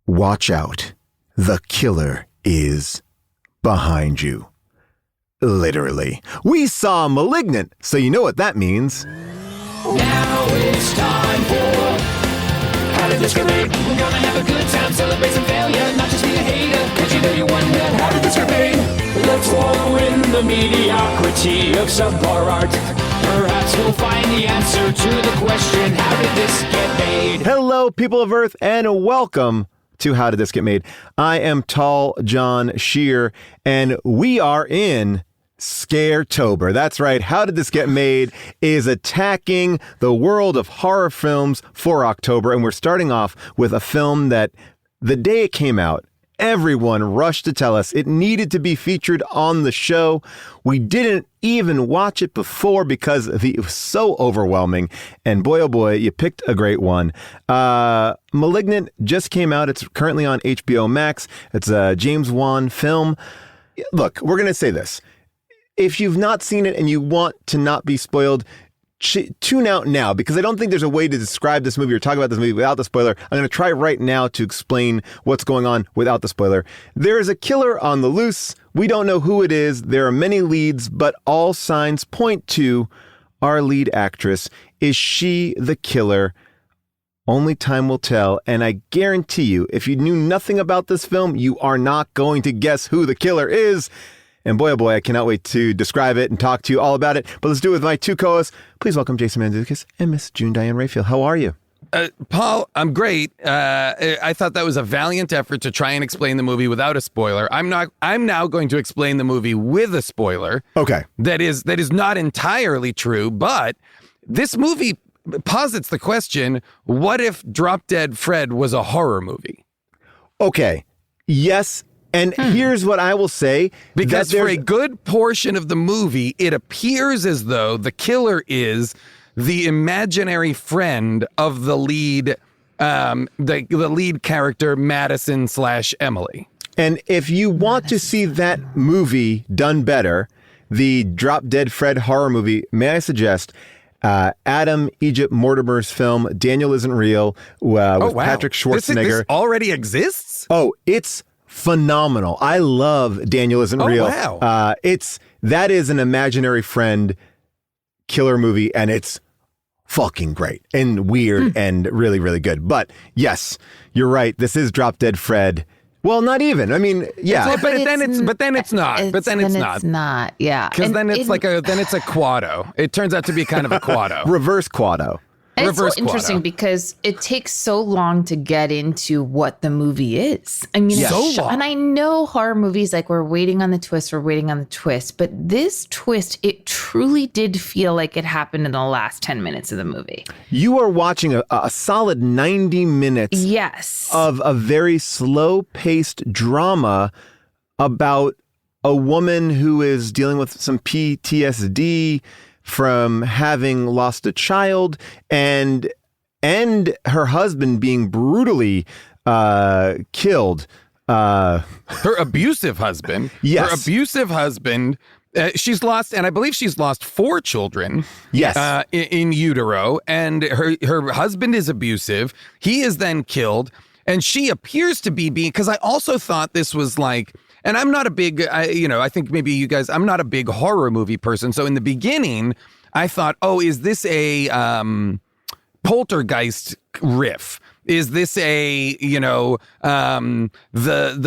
Watch out. The killer is behind you. Literally. We saw Malignant, so you know what that means. Now it's time for How Did This Get Made? We're gonna have a good time, celebrate some failure, not just be a hater. Cause you know you wonder, how did this get made? Let's wallow in the mediocrity of subpar art. Perhaps we'll find the answer to the question, how did this get made? Hello, people of Earth, and welcome to How Did This Get Made? I am Tall John Shear, and we are in Scaretober. That's right. How Did This Get Made is attacking the world of horror films for October, and we're starting off with a film that the day it came out, everyone rushed to tell us it needed to be featured on the show. We didn't even watch it before because it was so overwhelming. And boy, oh boy, you picked a great one. Malignant just came out. It's currently on HBO Max. It's a James Wan film. Look, we're going to say this. If you've not seen it and you want to not be spoiled, tune out now, because I don't think there's a way to describe this movie or talk about this movie without the spoiler. I'm going to try right now to explain what's going on without the spoiler. There is a killer on the loose. We don't know who it is. There are many leads, but all signs point to our lead actress. Is she the killer? Only time will tell. And I guarantee you, if you knew nothing about this film, you are not going to guess who the killer is. And boy, oh boy, I cannot wait to describe it and talk to you all about it. But let's do it with my two co-hosts. Please welcome Jason Mantzoukas and Miss June Diane Rayfield. How are you? Paul, I'm great. I thought that was a valiant effort to try and explain the movie without a spoiler. I'm now going to explain the movie with a spoiler. Okay. That is not entirely true, but this movie posits the question, what if Drop Dead Fred was a horror movie? Okay. Yes. And here's what I will say. Because for a good portion of the movie, it appears as though the killer is the imaginary friend of the lead, the lead character, Madison/Emily. And if you want to see that movie done better, the Drop Dead Fred horror movie, may I suggest Adam Egypt Mortimer's film, Daniel Isn't Real, with Patrick Schwarzenegger. This already exists? Oh, it's phenomenal. I love Daniel Isn't Real. Wow. That is an imaginary friend killer movie, and it's fucking great and weird and really, really good. But yes, you're right. This is Drop Dead Fred. Well, not even. I mean, yeah. But then it's not. It's not. Yeah. Because then it's a quado. It turns out to be kind of a quado. Reverse quado. And it's so interesting because it takes so long to get into what the movie is. I mean, so long. And I know horror movies, like we're waiting on the twist, but this twist, it truly did feel like it happened in the last 10 minutes of the movie. You are watching a solid 90 minutes of a very slow-paced drama about a woman who is dealing with some PTSD from having lost a child and her husband being brutally killed. Her abusive husband. Yes. Her abusive husband. She's lost, and I believe she's lost 4 children. Yes. In utero, and her husband is abusive. He is then killed, and she appears to be being, because I also thought this was like, and I'm not a big, I think maybe you guys, I'm not a big horror movie person. So in the beginning, I thought, oh, is this a poltergeist riff? Is this the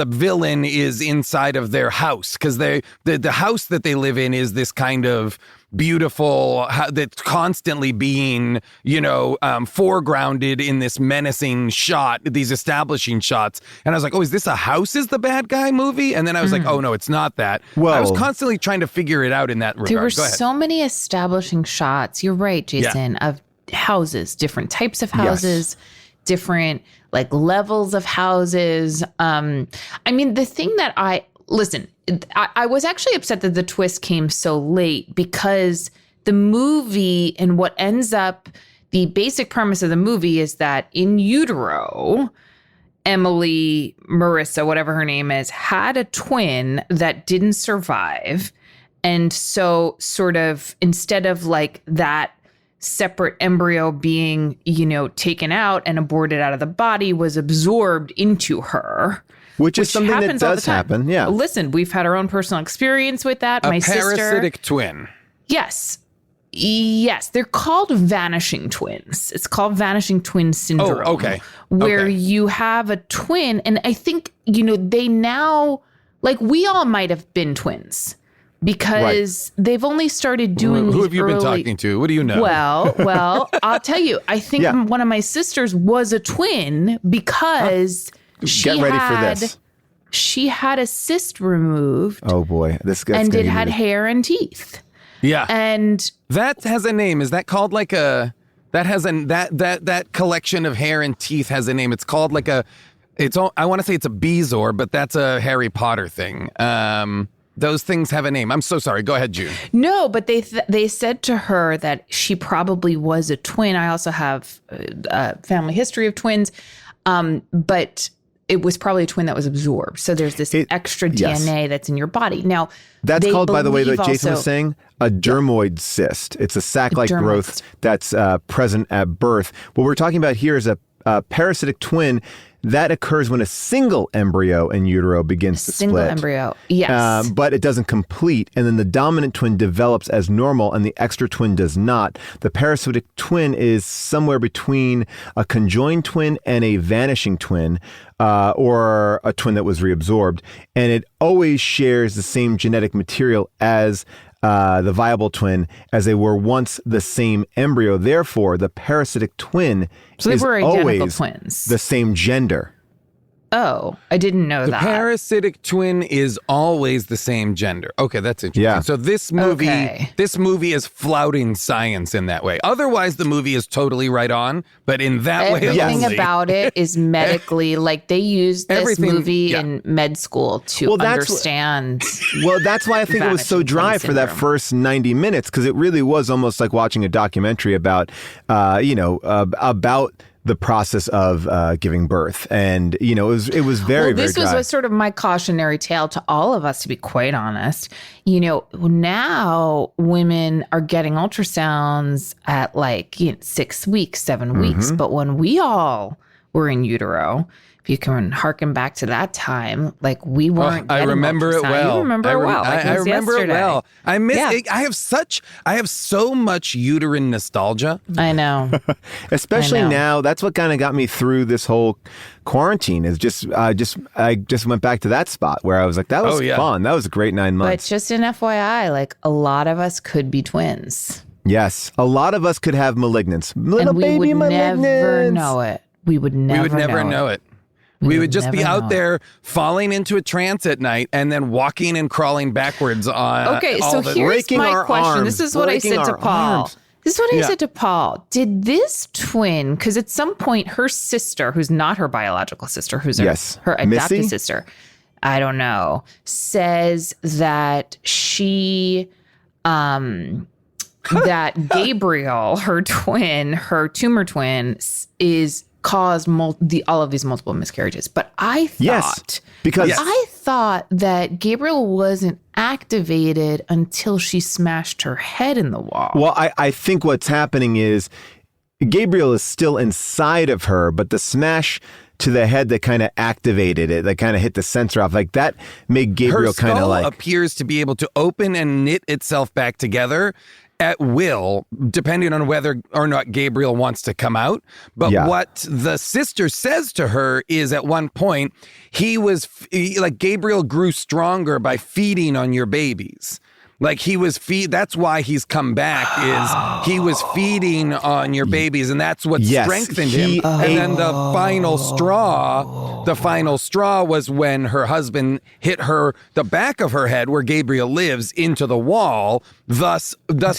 villain is inside of their house? Because the house that they live in is this kind of beautiful, that's constantly being, foregrounded in this menacing shot, these establishing shots. And I was like, oh, is this a House is the Bad Guy movie? And then I was like, oh, no, it's not that. Well, I was constantly trying to figure it out in that regard. There were so many establishing shots. You're right, Jason, of houses, different types of houses. Yes. Different levels of houses. I mean, the thing that I was actually upset that the twist came so late, because the movie and what ends up, the basic premise of the movie is that in utero, Emily, Marissa, whatever her name is, had a twin that didn't survive. And so sort of instead of that separate embryo being, taken out and aborted out of the body was absorbed into her. Which is something that does happen. Yeah. Listen, we've had our own personal experience with that. My sister. A parasitic twin. Yes. Yes. They're called vanishing twins. It's called vanishing twin syndrome. Oh, okay. Where you have a twin. And I think, they now, like, we all might have been twins. Because they've only started doing Who have you been talking to? What do you know? Well, I'll tell you. I think one of my sisters was a twin because she had a cyst removed. Oh boy, and it had hair and teeth. Yeah, and that has a name. Is that called like a? That has that collection of hair and teeth has a name. It's called like a. I want to say it's a Bezoar, but that's a Harry Potter thing. Those things have a name. I'm so sorry. Go ahead, June. No, but they said to her that she probably was a twin. I also have a family history of twins, but it was probably a twin that was absorbed. So there's this extra DNA that's in your body. Now, that's called, by the way, that Jason was saying, a dermoid cyst. It's a sac-like growth that's present at birth. What we're talking about here is a parasitic twin that occurs when a single embryo in utero begins to split. Single embryo, yes. But it doesn't complete, and then the dominant twin develops as normal, and the extra twin does not. The parasitic twin is somewhere between a conjoined twin and a vanishing twin, or a twin that was reabsorbed, and it always shares the same genetic material as the viable twin, as they were once the same embryo. Therefore, the parasitic twin is always twins. The same gender. Oh, I didn't know that. The parasitic twin is always the same gender. Okay, that's interesting. Yeah. So this movie is flouting science in that way. Otherwise, the movie is totally right on, but in that way only. Everything about it is medically, like they used this movie in med school to understand. Well, that's why I think it was so dry for that first 90 minutes, because it really was almost like watching a documentary about, about the process of giving birth. And, it was very, very this dry. was sort of my cautionary tale to all of us, to be quite honest. Now women are getting ultrasounds at 6 weeks, 7 weeks. But when we all were in utero, if you can harken back to that time, we weren't. I remember it well. You remember it well. I remember yesterday. it well. I miss it. I have so much uterine nostalgia. I know. Especially now. That's what kind of got me through this whole quarantine. Is I just went back to that spot where I was like, that was fun. That was a great 9 months. But just an FYI, a lot of us could be twins. Yes, a lot of us could have malignance. And we would never know it. We would never know it. We would just be out there falling into a trance at night and then walking and crawling backwards on. Okay, so here's my question. This is what I said to Paul. This is what I said to Paul. Did this twin, because at some point her sister, who's not her biological sister, who's her adopted sister, I don't know, says that she, that Gabriel, her twin, her tumor twin, is caused all of these multiple miscarriages. But I thought that Gabriel wasn't activated until she smashed her head in the wall. Well, I think what's happening is Gabriel is still inside of her, but the smash to the head that kind of activated it, that kind of hit the sensor off, that made Gabriel kind of appears to be able to open and knit itself back together at will, depending on whether or not Gabriel wants to come out. But what the sister says to her is, at one point, Gabriel grew stronger by feeding on your babies. That's why he's come back, is he was feeding on your babies, and that's what strengthened him. And then the final straw was when her husband hit the back of her head, where Gabriel lives, into the wall, thus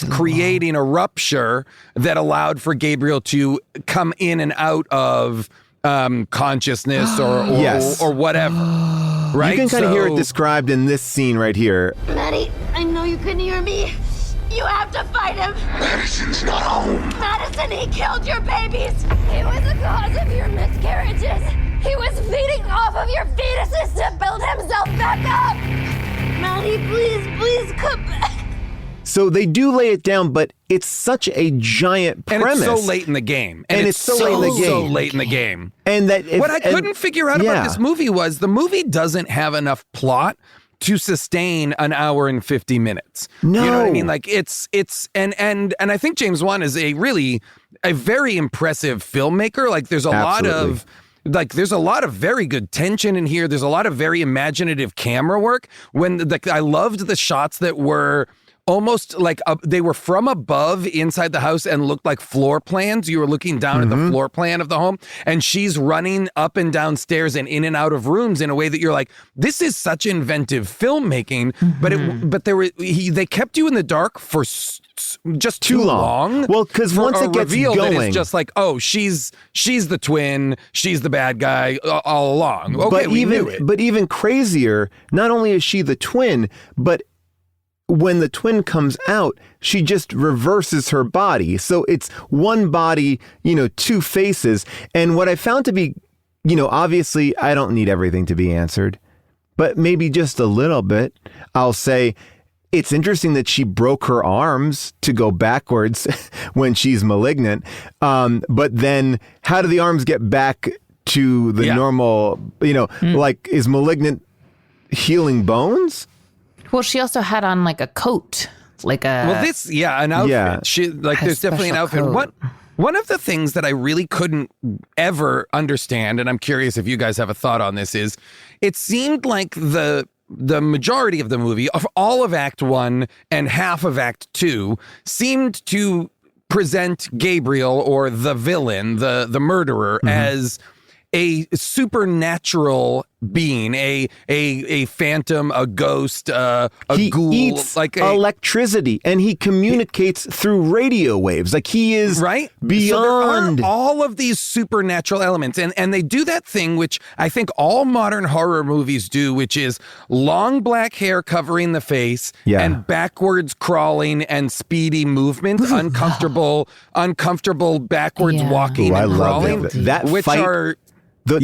creating a rupture that allowed for Gabriel to come in and out of consciousness or whatever. Right? You can kind of hear it described in this scene right here. Maddie, I know you couldn't hear me. You have to fight him. Madison's not home. Madison, he killed your babies. He was the cause of your miscarriages. He was feeding off of your fetuses to build himself back up. Maddie, please come back. So they do lay it down, but it's such a giant premise. And it's so late in the game. And it's so late in the game. So late in the game. And that what I couldn't figure out about this movie was the movie doesn't have enough plot to sustain an hour and 50 minutes. No. You know what I mean? Like and I think James Wan is a very impressive filmmaker. Like there's a lot of very good tension in here. There's a lot of very imaginative camera work. I loved the shots that were almost like they were from above inside the house and looked like floor plans. You were looking down at the floor plan of the home, and she's running up and down stairs and in and out of rooms in a way that you're like, this is such inventive filmmaking. But they kept you in the dark for just too long. Well, because once it gets reveal going, that it's just like, oh, she's the twin, she's the bad guy all along. Okay, we knew it. But even crazier, not only is she the twin, but when the twin comes out, she just reverses her body. So it's one body, two faces. And what I found to be, obviously I don't need everything to be answered, but maybe just a little bit. I'll say it's interesting that she broke her arms to go backwards when she's malignant. But then how do the arms get back to the normal, like is malignant healing bones? Well, she also had on like a coat, an outfit. Yeah. There's definitely an outfit. Coat. One of the things that I really couldn't ever understand, and I'm curious if you guys have a thought on this, is it seemed like the majority of the movie, of all of Act 1 and half of Act 2, seemed to present Gabriel, or the villain, the murderer, as a supernatural being, a phantom, a ghost, a ghoul. He eats electricity, and he communicates through radio waves. Like he is beyond. So there are all of these supernatural elements, and they do that thing which I think all modern horror movies do, which is long black hair covering the face and backwards crawling and speedy movement, uncomfortable backwards walking and crawling. That which fight, are the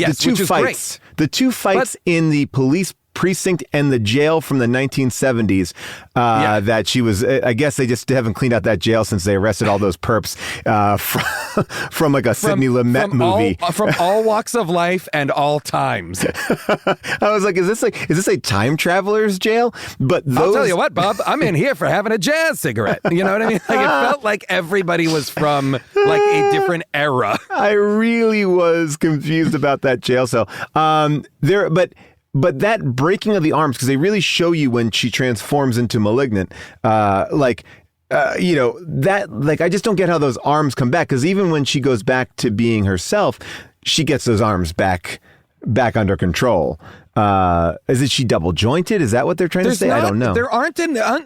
two fights in the police precinct and the jail from the 1970s that she was, I guess they just haven't cleaned out that jail since they arrested all those perps from like a Sidney Lumet movie. From all walks of life and all times. I was like, is this a time traveler's jail? But I'll tell you what, Bob, I'm in here for having a jazz cigarette. You know what I mean? Like, it felt like everybody was from like a different era. I really was confused about that jail cell. But that breaking of the arms, because they really show you when she transforms into malignant, I just don't get how those arms come back. Because even when she goes back to being herself, she gets those arms back under control. Is it she double jointed? Is that what they're trying to say? I don't know.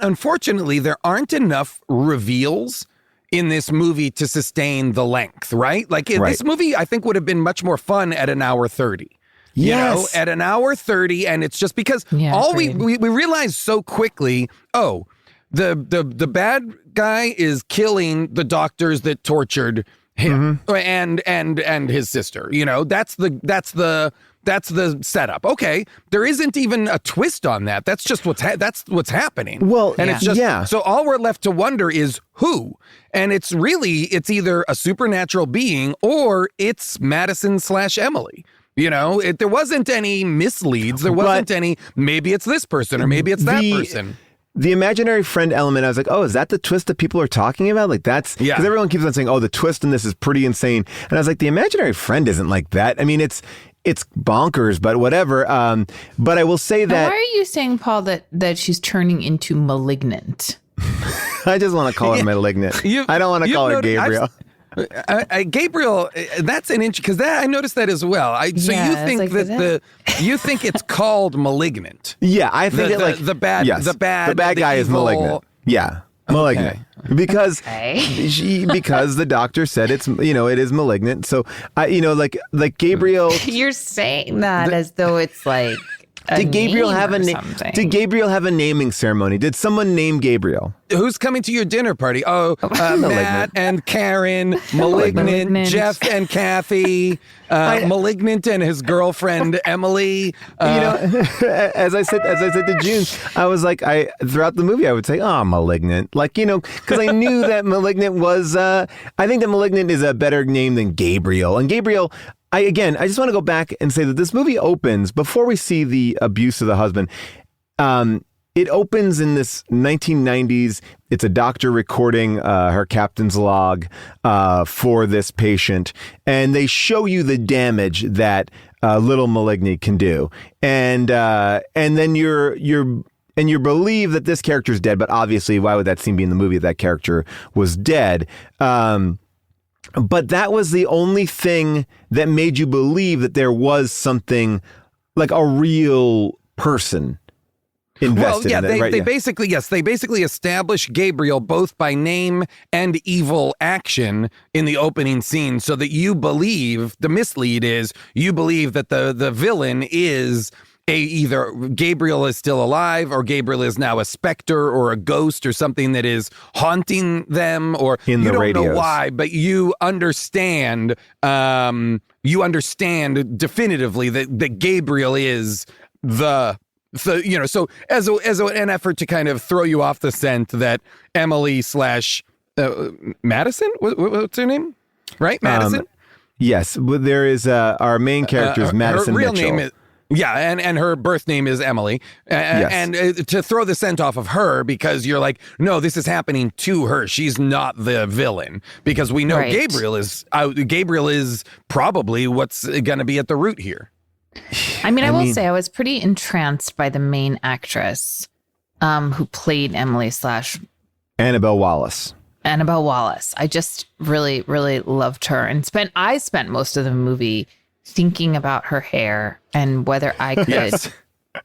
Unfortunately, there aren't enough reveals in this movie to sustain the length, right? This movie, I think, would have been much more fun at an hour 30. Yes. At an hour 30, and it's just because we realize so quickly, the bad guy is killing the doctors that tortured him and his sister. That's the setup. Okay, there isn't even a twist on that. That's just what's happening. Well, and it's just so all we're left to wonder is who. And it's either a supernatural being or it's Madison/Emily. There wasn't any misleads. There wasn't any, maybe it's this person or maybe it's that person. The imaginary friend element, I was like, oh, is that the twist that people are talking about? Like that's, because everyone keeps on saying, oh, the twist in this is pretty insane. And I was like, the imaginary friend isn't like that. I mean, it's bonkers, but whatever. But I will say that. Why are you saying, Paul, that she's turning into malignant? I just want to call her malignant. I don't want to call her Gabriel. Gabriel, that's an inch because I noticed that as well. You think you think it's called Malignant? Yeah, I think the bad guy is Malignant. Yeah, Malignant. Okay. Because the doctor said it is malignant. So like Gabriel. You're saying that as though it's like Did Gabriel name have a or name? something. Did Gabriel have a naming ceremony? Did someone name Gabriel? Who's coming to your dinner party? Oh, Matt and Karen, Malignant, Jeff and Kathy, Malignant and his girlfriend Emily. As I said to June, I was like, throughout the movie, I would say, "Oh, Malignant," because I knew that Malignant was. I think that Malignant is a better name than Gabriel, and Gabriel. I just want to go back and say that this movie opens before we see the abuse of the husband. It opens in this 1990s. It's a doctor recording her captain's log for this patient, and they show you the damage that little Malignant can do, and then you believe that this character is dead, but obviously, why would that scene be in the movie if that character was dead? But that was the only thing that made you believe that there was something like a real person invested in it, right? They basically establish Gabriel both by name and evil action in the opening scene, so that you believe, the mislead is, you believe that the villain is either Gabriel is still alive, or Gabriel is now a specter or a ghost or something that is haunting them, or in the you don't know radios. why, but you understand definitively that Gabriel is so as an effort to kind of throw you off the scent that Emily / Madison, what's her name? Right? Madison? Yes. There is our main character is Madison her real Mitchell. name is, and her birth name is Emily. Yes. And to throw the scent off of her, because you're like, no, this is happening to her. She's not the villain, because we know Right. Gabriel is probably what's going to be at the root here. I mean, I will say I was pretty entranced by the main actress who played Emily / Annabelle Wallace. I just really, really loved her, and I spent most of the movie thinking about her hair and whether I could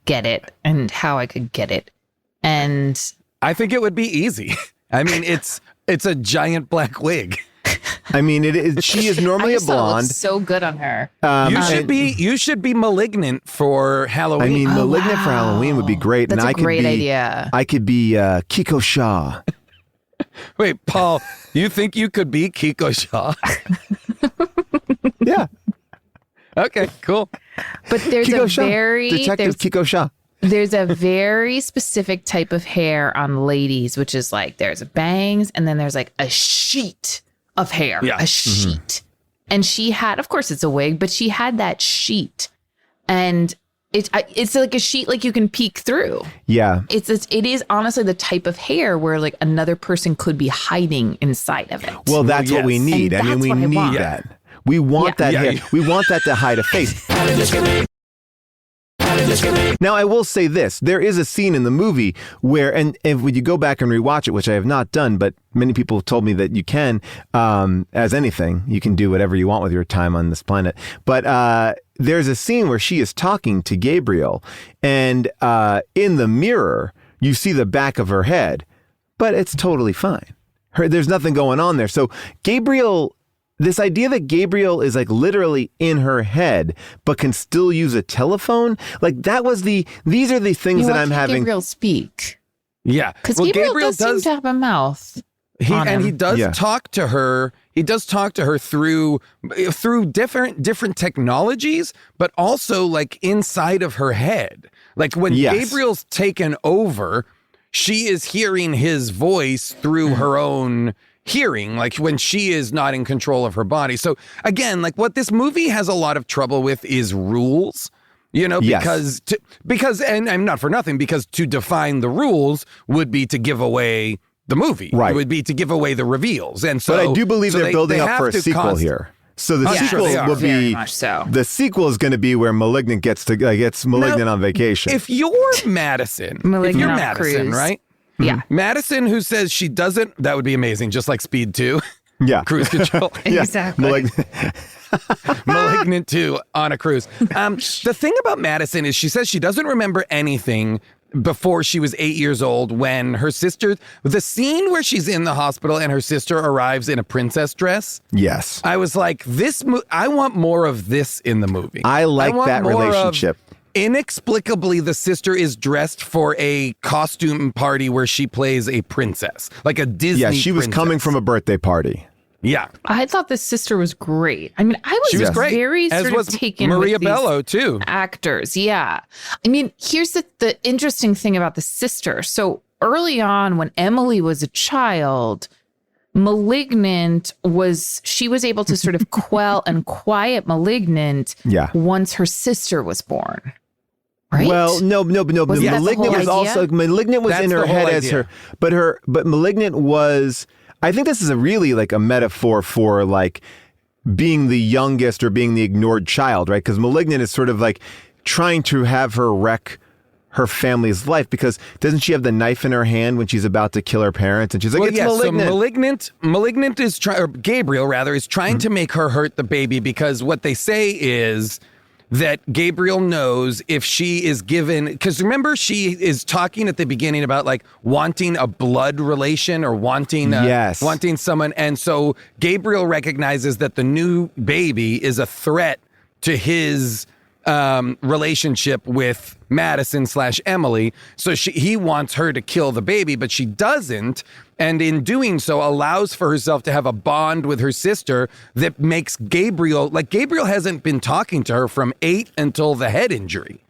get it and how I could get it. And I think it would be easy. I mean, it's a giant black wig. I mean, she is normally a blonde. So good on her. You should be Malignant for Halloween. I mean, Malignant for Halloween would be great. That's and a great idea. I could be Kiko Shaw. Wait, Paul, you think you could be Kiko Shaw? Yeah. Okay, cool. But there's Kiko a Shaw. very Detective Kiko Shaw. There's a very specific type of hair on ladies, which is like there's bangs and then there's like a sheet of hair, a sheet. And she had, of course it's a wig, but she had that sheet, and it's like a sheet like you can peek through. Yeah. It is honestly the type of hair where like another person could be hiding inside of it. Well, that's what we need. And I mean, we that's what I need want. that. We want that hair. Yeah. We want that to hide a face. Now, I will say this. There is a scene in the movie where, and when you go back and rewatch it, which I have not done, but many people have told me that you can, as anything, you can do whatever you want with your time on this planet. But there's a scene where she is talking to Gabriel, and in the mirror, you see the back of her head, but it's totally fine. There's nothing going on there. So Gabriel... This idea that Gabriel is like literally in her head, but can still use a telephone, like that was these are the things that I'm having. Gabriel speak. Yeah. Because Gabriel does seem to have a mouth. He does talk to her. He does talk to her through different technologies, but also like inside of her head. Like when Gabriel's taken over, she is hearing his voice through her own hearing, like when she is not in control of her body. So again, like what this movie has a lot of trouble with is rules, because and I'm not for nothing, because to define the rules would be to give away the movie. Right. It would be to give away the reveals. And so, but I do believe they're building up for a sequel here. So the sequel will be very much so. The sequel is going to be where Malignant gets Malignant on vacation. If you're Madison, right? Yeah. Madison, who says she doesn't, that would be amazing, just like Speed 2. Yeah. Cruise control. Exactly. Malignant 2 on a cruise. The thing about Madison is she says she doesn't remember anything before she was 8 years old when her sister, the scene where she's in the hospital and her sister arrives in a princess dress. Yes. I was like, I want more of this in the movie. I like that relationship. inexplicably, the sister is dressed for a costume party where she plays a princess, like a Disney Yeah, she was princess. coming from a birthday party. Yeah. I thought the sister was great. I mean, She was great. very As sort was of taken Maria with these Bello, too. actors. Yeah. I mean, here's the interesting thing about the sister. So early on, when Emily was a child, Malignant she was able to sort of quell and quiet Malignant once her sister was born. Right? Well, no. Wasn't that the Malignant whole was idea? also Malignant was That's in her the whole head as idea. her, but Malignant was. I think this is a really like a metaphor for like being the youngest or being the ignored child, right? Because Malignant is sort of like trying to have her wreck her family's life because doesn't she have the knife in her hand when she's about to kill her parents? And she's like, it's Malignant. So Malignant is or Gabriel rather, is trying to make her hurt the baby because what they say is that Gabriel knows if she is given, because remember she is talking at the beginning about like wanting a blood relation or wanting someone. And so Gabriel recognizes that the new baby is a threat to his relationship with Madison/Emily. So he wants her to kill the baby, but she doesn't. And in doing so, allows for herself to have a bond with her sister that makes Gabriel hasn't been talking to her from 8 until the head injury.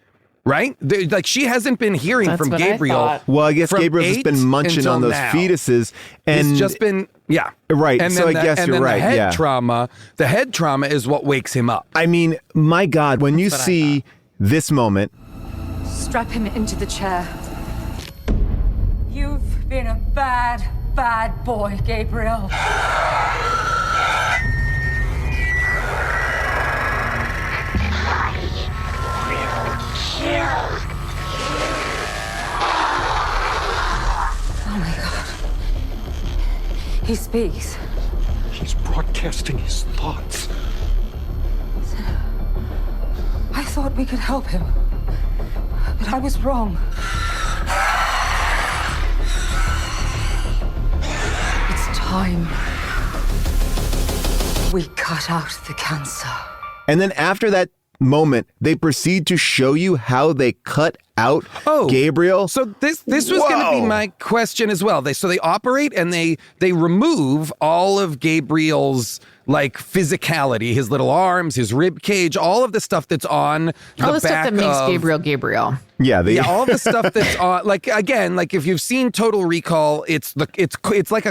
Right? Like she hasn't been hearing That's from what I Gabriel. thought. Well, I guess Gabriel's just been munching on those fetuses. And it's just been, yeah. Right. And So I guess you're right. The head trauma is what wakes him up. I mean, my God, when you see this moment. Strap him into the chair. You've been a bad, bad boy, Gabriel. Oh my God. He speaks. He's broadcasting his thoughts. I thought we could help him, but I was wrong. It's time we cut out the cancer. And then after that moment, they proceed to show you how they cut out Gabriel. So this was going to be my question as well. They operate and they remove all of Gabriel's like physicality, his little arms, his rib cage, all of the stuff that's on all the back stuff that makes of, Gabriel. Yeah, all the stuff that's on. Like again, like if you've seen Total Recall, it's like a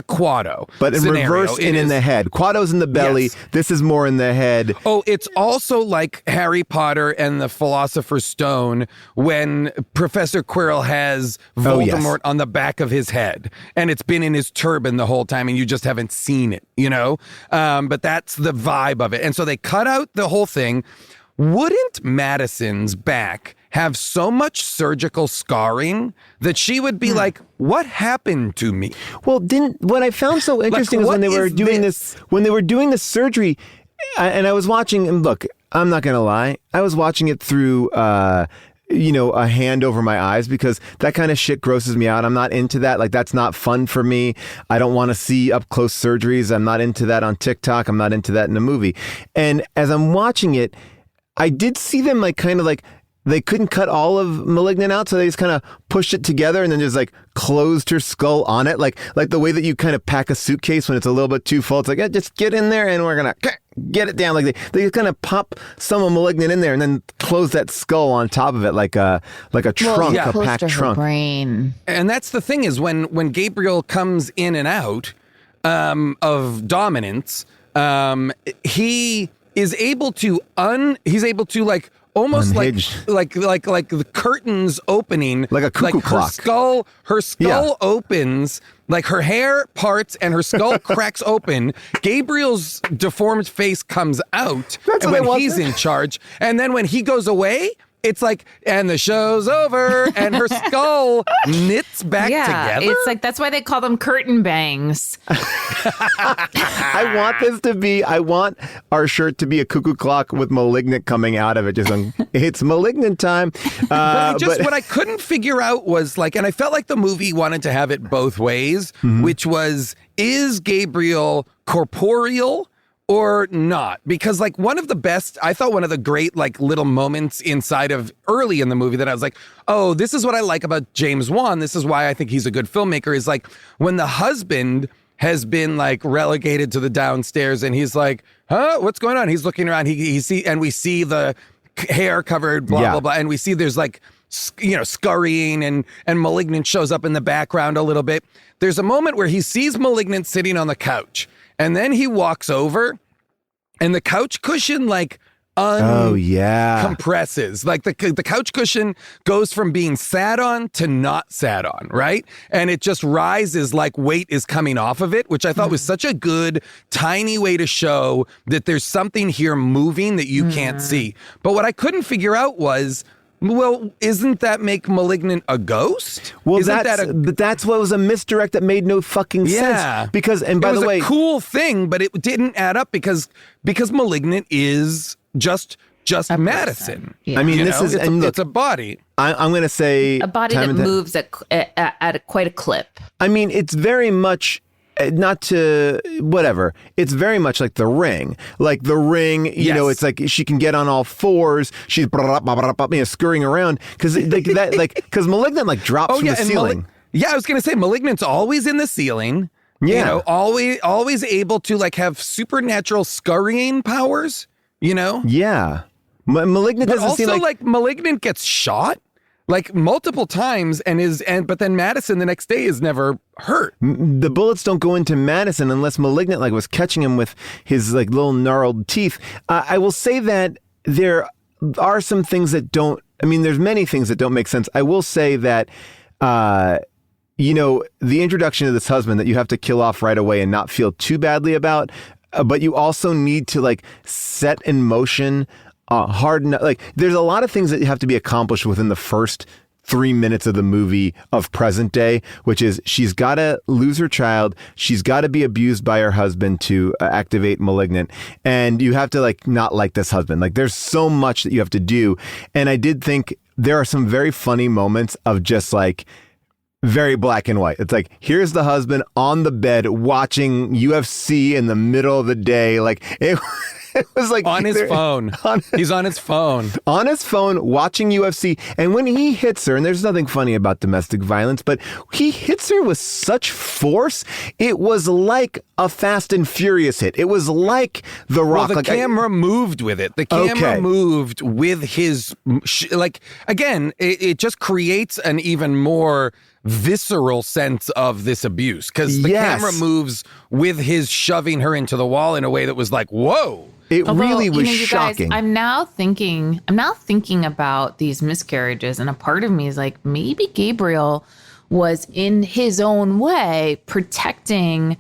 Quado, but in scenario. reverse and in the head. Quado's in the belly. Yes. This is more in the head. Oh, it's also like Harry Potter and the Philosopher's Stone when Professor Quirrell has Voldemort on the back of his head, and it's been in his turban the whole time, and you just haven't seen it, you know. But that's the vibe of it, and so they cut out the whole thing. Wouldn't Madison's back have so much surgical scarring that she would be like, what happened to me? Well, what I found so interesting is when they were doing this surgery, and I was watching, and look, I'm not going to lie, I was watching it through, a hand over my eyes because that kind of shit grosses me out. I'm not into that. Like, that's not fun for me. I don't want to see up close surgeries. I'm not into that on TikTok. I'm not into that in a movie. And as I'm watching it, I did see them like kind of like they couldn't cut all of Malignant out, so they just kind of pushed it together and then just like closed her skull on it, like the way that you kind of pack a suitcase when it's a little bit too full. It's like, just get in there and we're gonna get it down. Like they just kind of pop some of Malignant in there and then close that skull on top of it like a trunk, a packed trunk. Brain. And that's the thing is when Gabriel comes in and out of dominance, he is able to like almost Unhinged. like the curtains opening, like a cuckoo clock. Her skull opens, like her hair parts and her skull cracks open. Gabriel's deformed face comes out when he's in charge, and then when he goes away, it's like, and the show's over, and her skull knits back together. It's like, that's why they call them curtain bangs. I want our shirt to be a cuckoo clock with Malignant coming out of it. Just it's Malignant time. But what I couldn't figure out was like, and I felt like the movie wanted to have it both ways, which was, is Gabriel corporeal or not, because like one of the great like little moments inside of early in the movie that I was like, oh, this is what I like about James Wan. This is why I think he's a good filmmaker, is like when the husband has been like relegated to the downstairs and he's like, huh, what's going on? He's looking around. We see the hair covered, blah, blah, blah. And we see there's like, scurrying and Malignant shows up in the background a little bit. There's a moment where he sees Malignant sitting on the couch. And then he walks over and the couch cushion like compresses. Like the couch cushion goes from being sat on to not sat on, right? And it just rises like weight is coming off of it, which I thought was such a good tiny way to show that there's something here moving that you can't see. But what I couldn't figure out was, well, isn't that make Malignant a ghost? Well, that's what was a misdirect that made no fucking sense. Because, and by the way, it was a cool thing, but it didn't add up because Malignant is just Madison. Yeah. I mean, it's a body. I'm going to say a body that moves at quite a clip. I mean, it's very much. It's very much like The Ring. Like The Ring, it's like she can get on all fours. She's scurrying around because Malignant like drops from the ceiling. I was gonna say Malignant's always in the ceiling. Yeah, always able to like have supernatural scurrying powers. Yeah, Malignant doesn't seem like Malignant gets shot like multiple times but then Madison the next day is never hurt. The bullets don't go into Madison unless Malignant like was catching him with his like little gnarled teeth. I will say that there are some things that don't. I mean, there's many things that don't make sense. I will say that the introduction of this husband that you have to kill off right away and not feel too badly about, but you also need to like set in motion. There's a lot of things that have to be accomplished within the first 3 minutes of the movie of present day, which is she's got to lose her child. She's got to be abused by her husband to activate Malignant. And you have to like not like this husband. Like there's so much that you have to do. And I did think there are some very funny moments of just like very black and white. It's like, here's the husband on the bed watching UFC in the middle of the day. Like it was like on his phone. He's on his phone. On his phone watching UFC. And when he hits her, and there's nothing funny about domestic violence, but he hits her with such force. It was like a Fast and Furious hit. It was like The Rock. Well, the camera moved with it. The camera moved with his, again, it just creates an even more visceral sense of this abuse because the camera moves with his shoving her into the wall in a way that was like, whoa. It really was shocking. Guys, I'm now thinking about these miscarriages, and a part of me is like, maybe Gabriel was in his own way protecting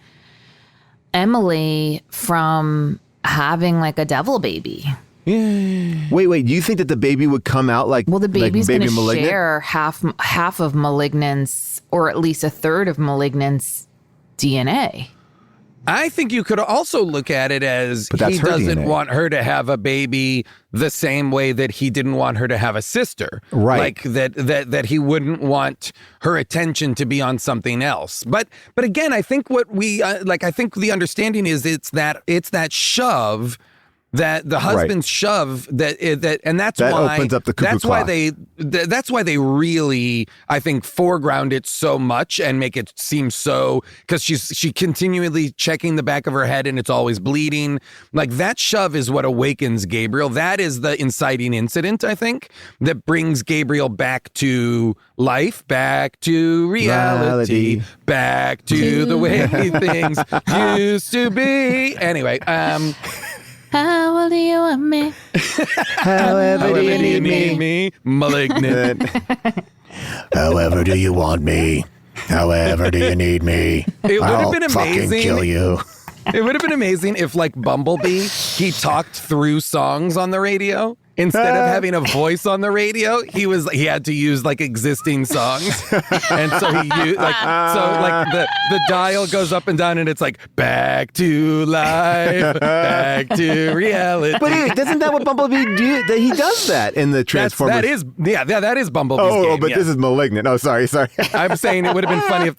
Emily from having like a devil baby. Yeah. Wait. Do you think that the baby would come out like? Well, the baby's like going to share half of Malignant's, or at least a third of Malignant's DNA. I think you could also look at it as he doesn't want her to have a baby the same way that he didn't want her to have a sister. Right. Like that he wouldn't want her attention to be on something else. But again, I think what we I think the understanding is it's that shove, that the husband's shove and that's that why opens up the cuckoo clock. That's why they really, I think, foreground it so much and make it seem so, because she continually checking the back of her head and it's always bleeding. Like that shove is what awakens Gabriel. That is the inciting incident, I think, that brings Gabriel back to life, back to reality. Back to the way things used to be. Anyway, how do you want me? However do you need me? Malignant. However do you want me? However do you need me? It would have been amazing. Fucking kill you. It would have been amazing if, like Bumblebee, he talked through songs on the radio. Instead of having a voice on the radio, he had to use like existing songs, and so he used the dial goes up and down, and it's like back to life, back to reality. But isn't that what Bumblebee do? He does that in the Transformers. That is Bumblebee's game. Oh, but this is Malignant. Oh, sorry. I'm saying it would have been funny if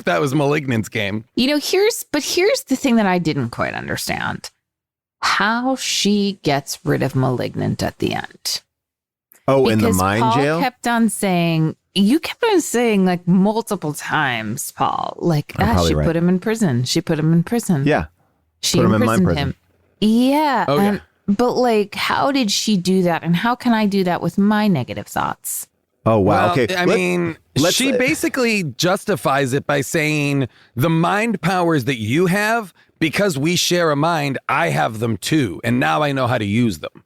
that was Malignant's game. Here's the thing that I didn't quite understand. how she gets rid of Malignant at the end. Oh, in the mind Paul jail? You kept on saying like multiple times, Paul, like, she put him in prison. She put him in prison. Yeah. She Put him in my imprisoned prison. him. Yeah. Oh, yeah. But like, how did she do that? And how can I do that with my negative thoughts? Oh, wow. Well, Okay. I mean, she basically justifies it by saying the mind powers that you have, because we share a mind, I have them too. And now I know how to use them.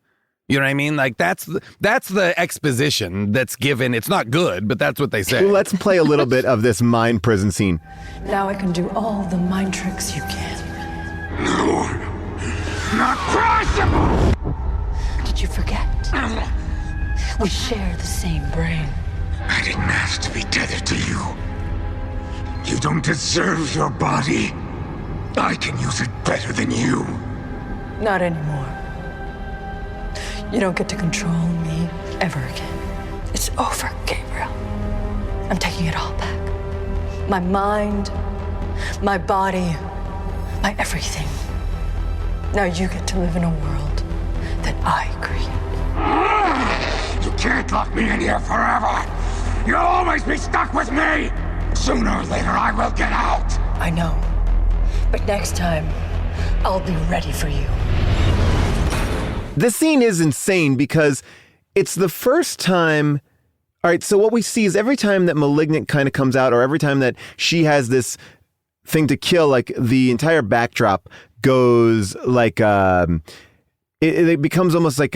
You know what I mean? Like that's the exposition that's given. It's not good, but that's what they say. Let's play a little bit of this mind prison scene. Now I can do all the mind tricks you can. No. Not possible! Did you forget? We share the same brain. I didn't ask to be tethered to you. You don't deserve your body. I can use it better than you. Not anymore. You don't get to control me ever again. It's over, Gabriel. I'm taking it all back. My mind, my body, my everything. Now you get to live in a world that I create. You can't lock me in here forever. You'll always be stuck with me. Sooner or later, I will get out. I know. But next time, I'll be ready for you. This scene is insane because it's the first time. All right, so what we see is every time that Malignant kind of comes out, or every time that she has this thing to kill, like the entire backdrop goes like it becomes almost like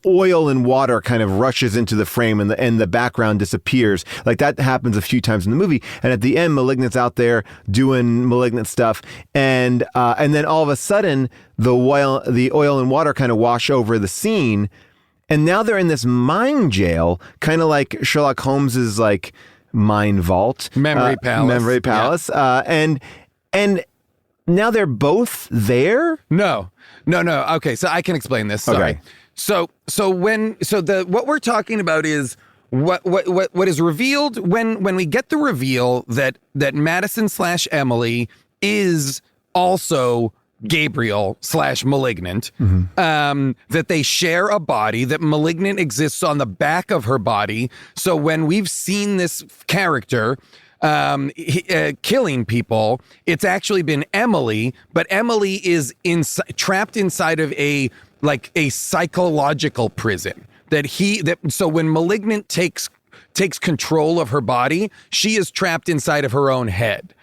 oil and water kind of rushes into the frame, and the background disappears. Like that happens a few times in the movie. And at the end, Malignant's out there doing Malignant stuff, and then all of a sudden the oil and water kind of wash over the scene, and now they're in this mind jail, kind of like Sherlock Holmes's like mind vault, Memory Palace. Yeah. And now they're both there. No. Okay, so I can explain this. Sorry. Okay. So what we're talking about is what is revealed when we get the reveal that Madison / Emily is also Gabriel / Malignant, that they share a body, that Malignant exists on the back of her body. So when we've seen this character killing people, it's actually been Emily, but Emily is trapped inside of a psychological prison so when Malignant takes control of her body, she is trapped inside of her own head.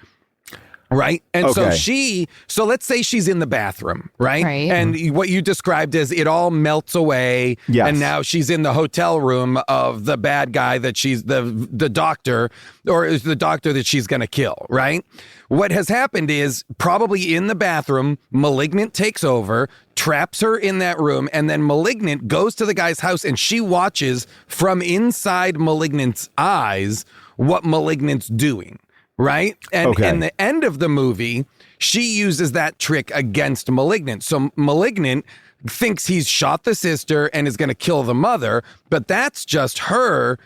Right. And Okay. so let's say she's in the bathroom, right? And what you described as it all melts away. Yes. And now she's in the hotel room of the bad guy that she's the doctor, or is the doctor that she's going to kill. Right. What has happened is probably in the bathroom, Malignant takes over, traps her in that room, and then Malignant goes to the guy's house and she watches from inside Malignant's eyes what Malignant's doing. Right. And the end of the movie, she uses that trick against Malignant. So Malignant thinks he's shot the sister and is going to kill the mother. But that's just her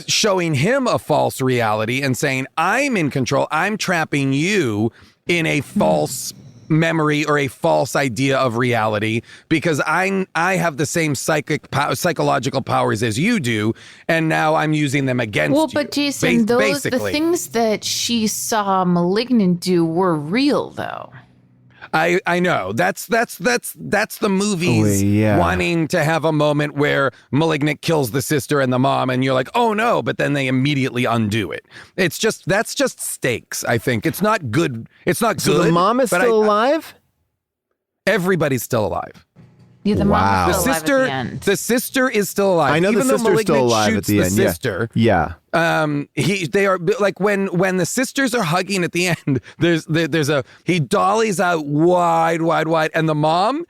showing him a false reality and saying, I'm in control. I'm trapping you in a false memory or a false idea of reality because I have the same psychological powers as you do, and now I'm using them against you. Well, but Jason, the things that she saw Malignant do were real, though. I know that's the movies wanting to have a moment where Malignant kills the sister and the mom, and you're like, oh no, but then they immediately undo it. That's just stakes. I think it's not good. It's not good. So the mom is still alive? Everybody's still alive. Yeah, the mom is still alive at the end. The sister is still alive. I know Even the sister's still alive at the end. The sister. Yeah. They are like when the sisters are hugging at the end. He dollies out wide, and the mom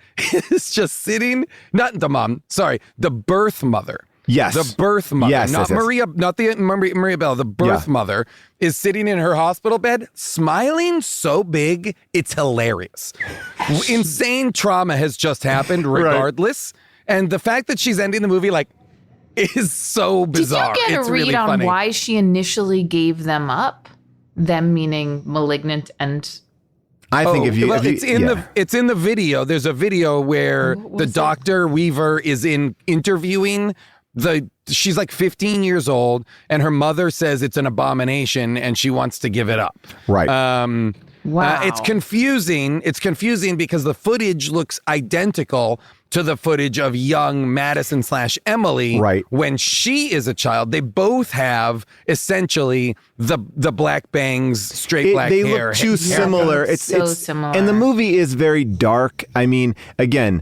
is just sitting. Not the mom. Sorry, the birth mother. Yes. The birth mother. Yes, not yes. Maria. Not the Maria Bell. The birth mother is sitting in her hospital bed, smiling so big it's hilarious. Insane trauma has just happened, regardless, and the fact that she's ending the movie like is so bizarre. Did you get it's a read really on funny. why she initially gave them up? Them meaning Malignant and I think if you, it's in the video. There's a video where the Dr. Weaver is interviewing she's like 15 years old, and her mother says it's an abomination and she wants to give it up. Right. Wow. It's confusing. It's confusing because the footage looks identical to the footage of young Madison / Emily when she is a child. They both have essentially the black bangs, straight black they hair. They look too similar. It's similar. And the movie is very dark. I mean, again,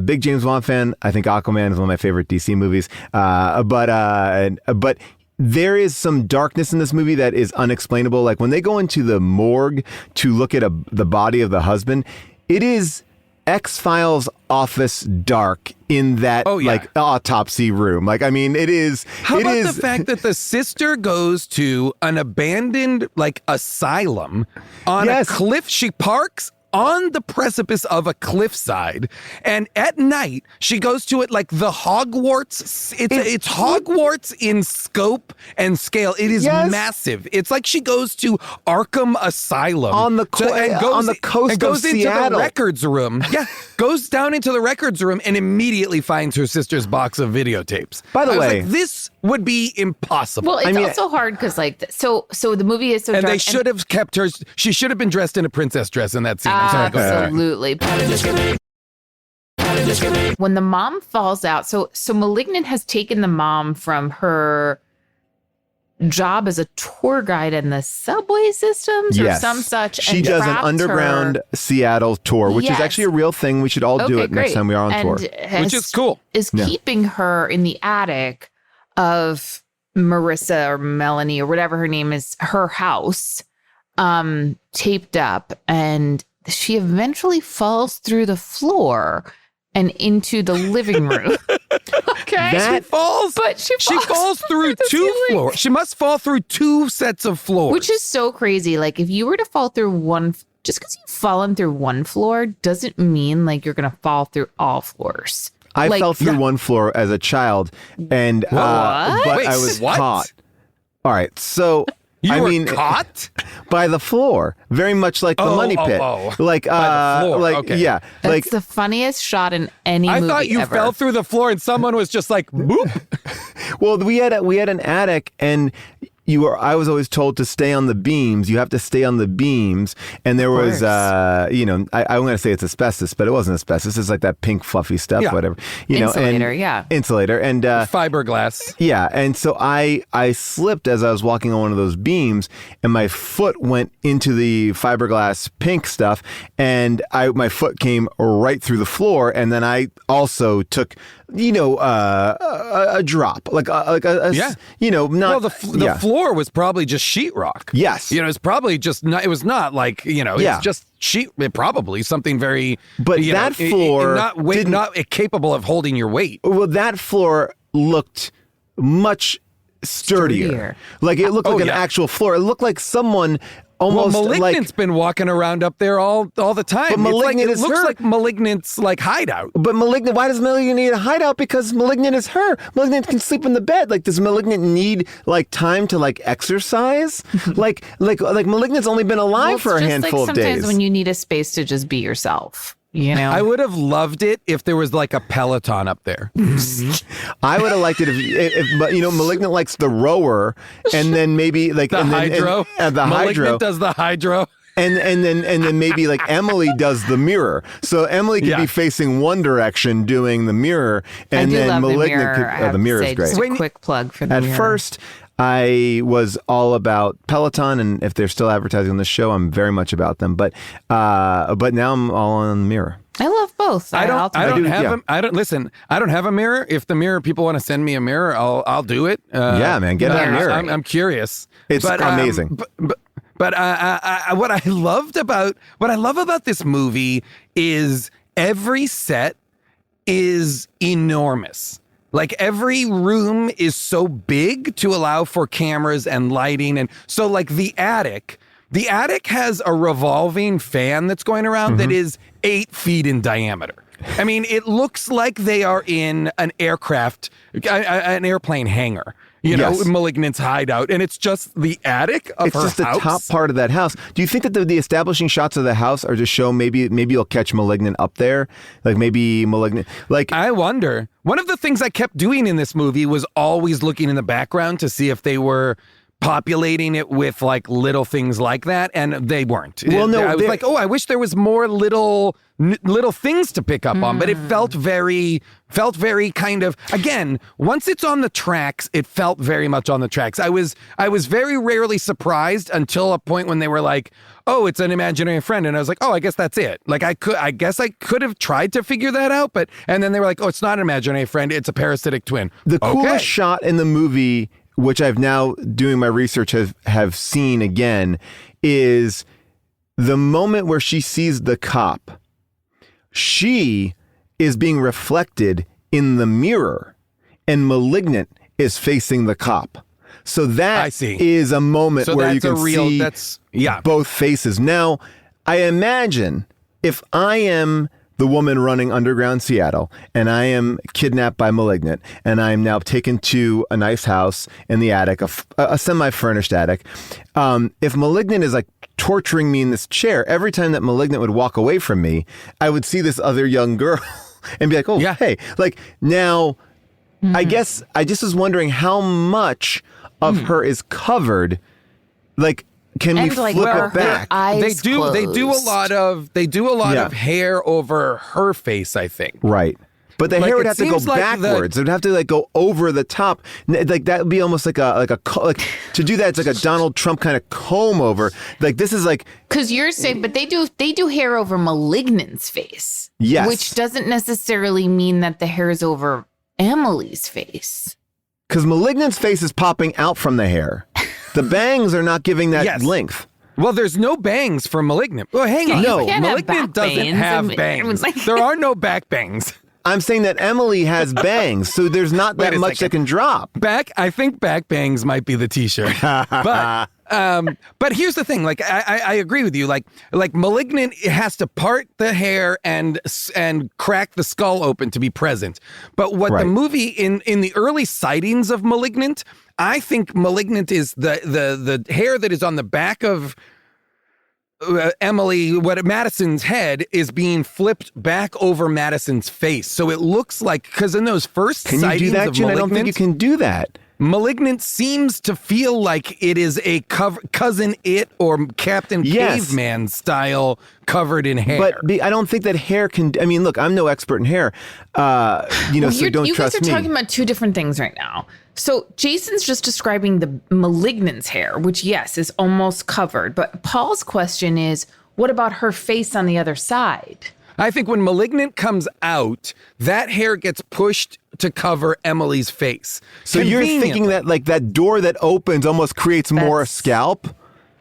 big James Wan fan. I think Aquaman is one of my favorite DC movies. But there is some darkness in this movie that is unexplainable. Like when they go into the morgue to look at the body of the husband, it is X-Files office dark in that like autopsy room. Like, I mean, it is. How about the fact that the sister goes to an abandoned like asylum on a cliff? She parks on the precipice of a cliffside, and at night she goes to it like the Hogwarts. It's Hogwarts in scope and scale. It is massive. It's like she goes to Arkham Asylum on the coast and goes of into Seattle. the records room. Goes down into the records room and immediately finds her sister's box of videotapes. By the way, this would be impossible. Well, it's also hard because like so the movie is so and dark, they should have kept her. She should have been dressed in a princess dress in that scene. Absolutely. When the mom falls out, so Malignant has taken the mom from her job as a tour guide in the subway systems or some such. She does an underground Seattle tour, which is actually a real thing. We should all do it next time we are on tour. Which is cool. Is keeping her in the attic of Marissa or Melanie or whatever her name is, her house, taped up, and she eventually falls through the floor and into the living room. She falls through two floors. She must fall through two sets of floors. Which is so crazy. Like if you were to fall through one, just because you've fallen through one floor doesn't mean like you're going to fall through all floors. I fell through one floor as a child, and but I was caught. All right, so you were caught by the floor, very much like the Money Pit. Like by the floor. Like yeah, that's the funniest shot in any movie. I thought you fell through the floor and someone was just like boop. Well, we had an attic, and I was always told to stay on the beams. You have to stay on the beams. And there was, I'm going to say it's asbestos, but it wasn't asbestos. It's like that pink fluffy stuff, whatever. Insulator, Insulator. And fiberglass. Yeah. And so I slipped as I was walking on one of those beams, and my foot went into the fiberglass pink stuff, and my foot came right through the floor. And then I also took a drop, not. Well, the floor was probably just sheetrock. Yes, it's probably just not. It was not like it's just sheet. Probably something very. But that floor not capable of holding your weight. Well, that floor looked much sturdier. Like it looked like an actual floor. It looked like someone. Almost Malignant's been walking around up there all the time. But Malignant it looks like Malignant's like hideout. But Malignant, why does Malignant need a hideout? Because Malignant is her. Malignant can sleep in the bed. Like, does Malignant need like time to like exercise? like Malignant's only been alive for a handful of days. Sometimes when you need a space to just be yourself. I would have loved it if there was like a Peloton up there. I would have liked it if Malignant likes the rower, and then maybe like the hydro. Malignant does the hydro. And then maybe like Emily does the mirror. So Emily could be facing one direction doing the mirror, and then Malignant the mirror is great. Just a quick plug for the mirror. At first, I was all about Peloton, and if they're still advertising on the show, I'm very much about them. But now I'm all on the mirror. I love both. I don't have a mirror. If the mirror people want to send me a mirror, I'll do it. Yeah, man, get a mirror. I'm curious. It's amazing. But what I love about this movie is every set is enormous. Like every room is so big to allow for cameras and lighting. And so like the attic has a revolving fan that's going around that is 8 feet in diameter. I mean, it looks like they are in an airplane hangar. Malignant's hideout, and it's just the attic of her house. It's just the top part of that house. Do you think that the establishing shots of the house are just show maybe you'll catch Malignant up there? Like maybe Malignant, like... I wonder. One of the things I kept doing in this movie was always looking in the background to see if they were populating it with like little things like that, and they weren't. Well, no, I was like, I wish there was more little things to pick up on, but it felt very kind of, again, once it's on the tracks, it felt very much on the tracks. I was very rarely surprised until a point when they were like, oh, it's an imaginary friend, and I was like, oh, I guess that's it. Like I guess I could have tried to figure that out, and then they were like, oh, it's not an imaginary friend, it's a parasitic twin. The coolest shot in the movie, which I've now, doing my research, have seen again, is the moment where she sees the cop. She is being reflected in the mirror, and Malignant is facing the cop. So that is a moment where you can see both faces. Now, I imagine if I am the woman running underground Seattle, and I am kidnapped by Malignant, and I am now taken to a nice house in the attic, a semi-furnished attic. If Malignant is like torturing me in this chair, every time that Malignant would walk away from me, I would see this other young girl and be like, oh, hey. Like, now, I guess I just was wondering how much of her is covered, like, can we flip it back? They do a lot of hair over her face, I think. Right. But the hair would have to go backwards. It would have to like go over the top. Like that would be almost like to do that. It's like a Donald Trump kind of comb over. Like this is like, because you're saying, but they do hair over Malignant's face. Yes. Which doesn't necessarily mean that the hair is over Emily's face. Because Malignant's face is popping out from the hair. The bangs are not giving that length. Well, there's no bangs for Malignant. Well, hang on. No, Malignant doesn't have bangs. There are no back bangs. I'm saying that Emily has bangs, so there's not that much that can drop. I think back bangs might be the t-shirt. But here's the thing. Like, I agree with you. Like Malignant has to part the hair and crack the skull open to be present. But what the movie in the early sightings of Malignant, I think Malignant is the hair that is on the back of Madison's head is being flipped back over Madison's face. So it looks like, because in those first sightings of Malignant... Can you do that, June? I don't think you can do that. Malignant seems to feel like it is a Cousin It or Captain Caveman style covered in hair. But I don't think that hair can... I mean, look, I'm no expert in hair, so don't trust me. You guys are talking about two different things right now. So Jason's just describing the Malignant's hair, which, yes, is almost covered. But Paul's question is, what about her face on the other side? I think when Malignant comes out, that hair gets pushed to cover Emily's face. So you're thinking that like that door that opens almost creates more scalp?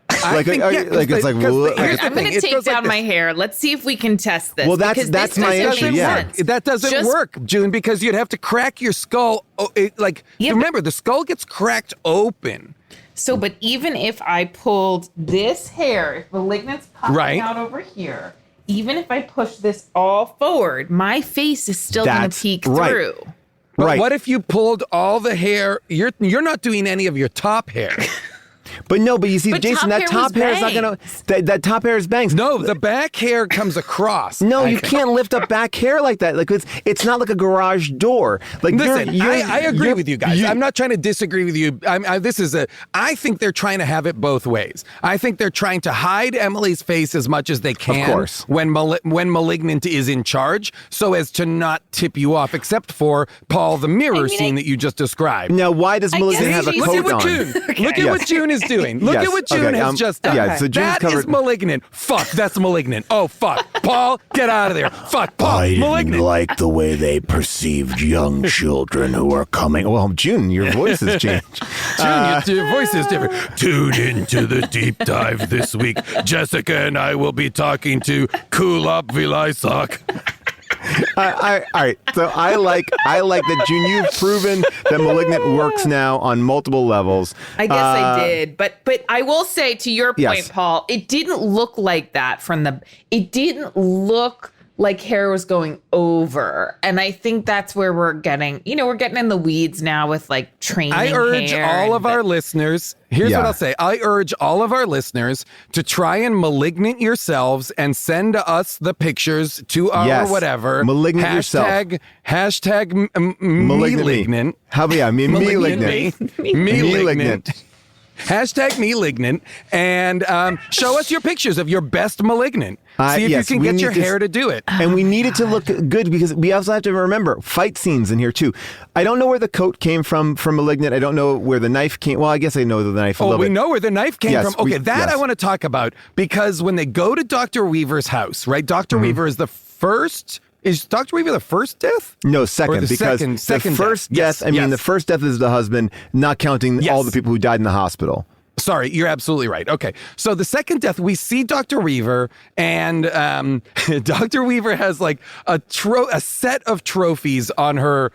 I'm going to take down my hair. Let's see if we can test this. Well, that's my issue. Yeah, that doesn't work, June, because you'd have to crack your skull. Remember, the skull gets cracked open. So, but even if I pulled this hair, if Malignant's popping out over here, even if I push this all forward, my face is still going to peek through. But what if you pulled all the hair? You're not doing any of your top hair. But you see, Jason, that top hair is not going to... That top hair is bangs. No, the back hair comes across. No, you can't lift up back hair like that. Like it's not like a garage door. Like, listen, I agree with you guys. I'm not trying to disagree with you. I think they're trying to have it both ways. I think they're trying to hide Emily's face as much as they can. Of course. When Malignant is in charge, so as to not tip you off, except for Paul the mirror scene that you just described. Now, why does Malignant have a coat on? Look at what June is doing. Look at what June has just done. Yeah, so June's covered. Is Malignant. Fuck, that's Malignant. Oh, fuck. Paul, get out of there. Fuck, Paul, Malignant. Didn't like the way they perceived young children who are coming. Well, June, your voice has changed. June, your voice is different. Tune into the deep dive this week. Jessica and I will be talking to Kulop Vilaysack. All right. So I like that, June. You've proven that Malignant works now on multiple levels. I guess I did, but I will say, to your point, Paul, it didn't look like that from the. It didn't look like hair was going over. And I think that's where we're getting in the weeds now with like training. I urge all of our listeners, here's what I'll say. I urge all of our listeners to try and malignant yourselves and send us the pictures to our whatever. Malignant yourself. Hashtag malignant. How about malignant? Malignant. Hashtag malignant. And show us your pictures of your best malignant. See if you can get your hair to do it. And we need it to look good because we also have to remember fight scenes in here too. I don't know where the coat came from Malignant. I don't know where the knife came. Well, I guess I know the knife a little bit. We know where the knife came from. Okay, I want to talk about because when they go to Dr. Weaver's house, right? Doctor Weaver is the first. Is Dr. Weaver the first death? No, second. The because second the first death, the first death is the husband, not counting all the people who died in the hospital. Sorry, you're absolutely right. Okay, so the second death, we see Dr. Weaver, and Dr. Weaver has like a set of trophies on her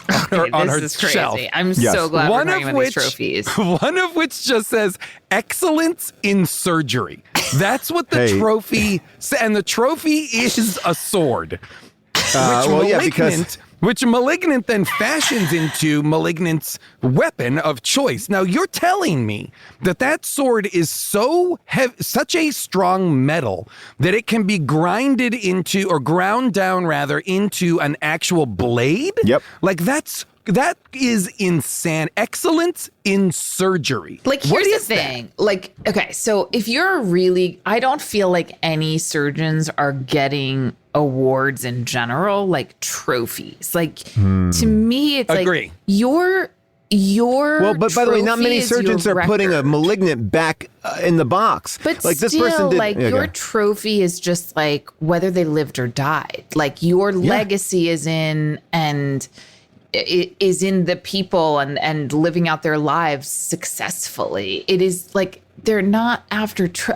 shelf. I'm so glad we're talking about these trophies. One of which just says "Excellence in Surgery." That's what the trophy says, and the trophy is a sword. Which Malignant then fashions into Malignant's weapon of choice. Now, you're telling me that sword is such a strong metal that it can be ground down into an actual blade? Yep. Like, that is insane. Excellence in surgery. Like, here's the thing. Like, okay, so if I don't feel like any surgeons are getting awards in general, like trophies. Like, to me, it's like your well, but by the way, not many surgeons are putting a Malignant back in the box. But like still, this person did, like your trophy is just like whether they lived or died. Like your legacy is in the people and living out their lives successfly. It is like they're not after. It's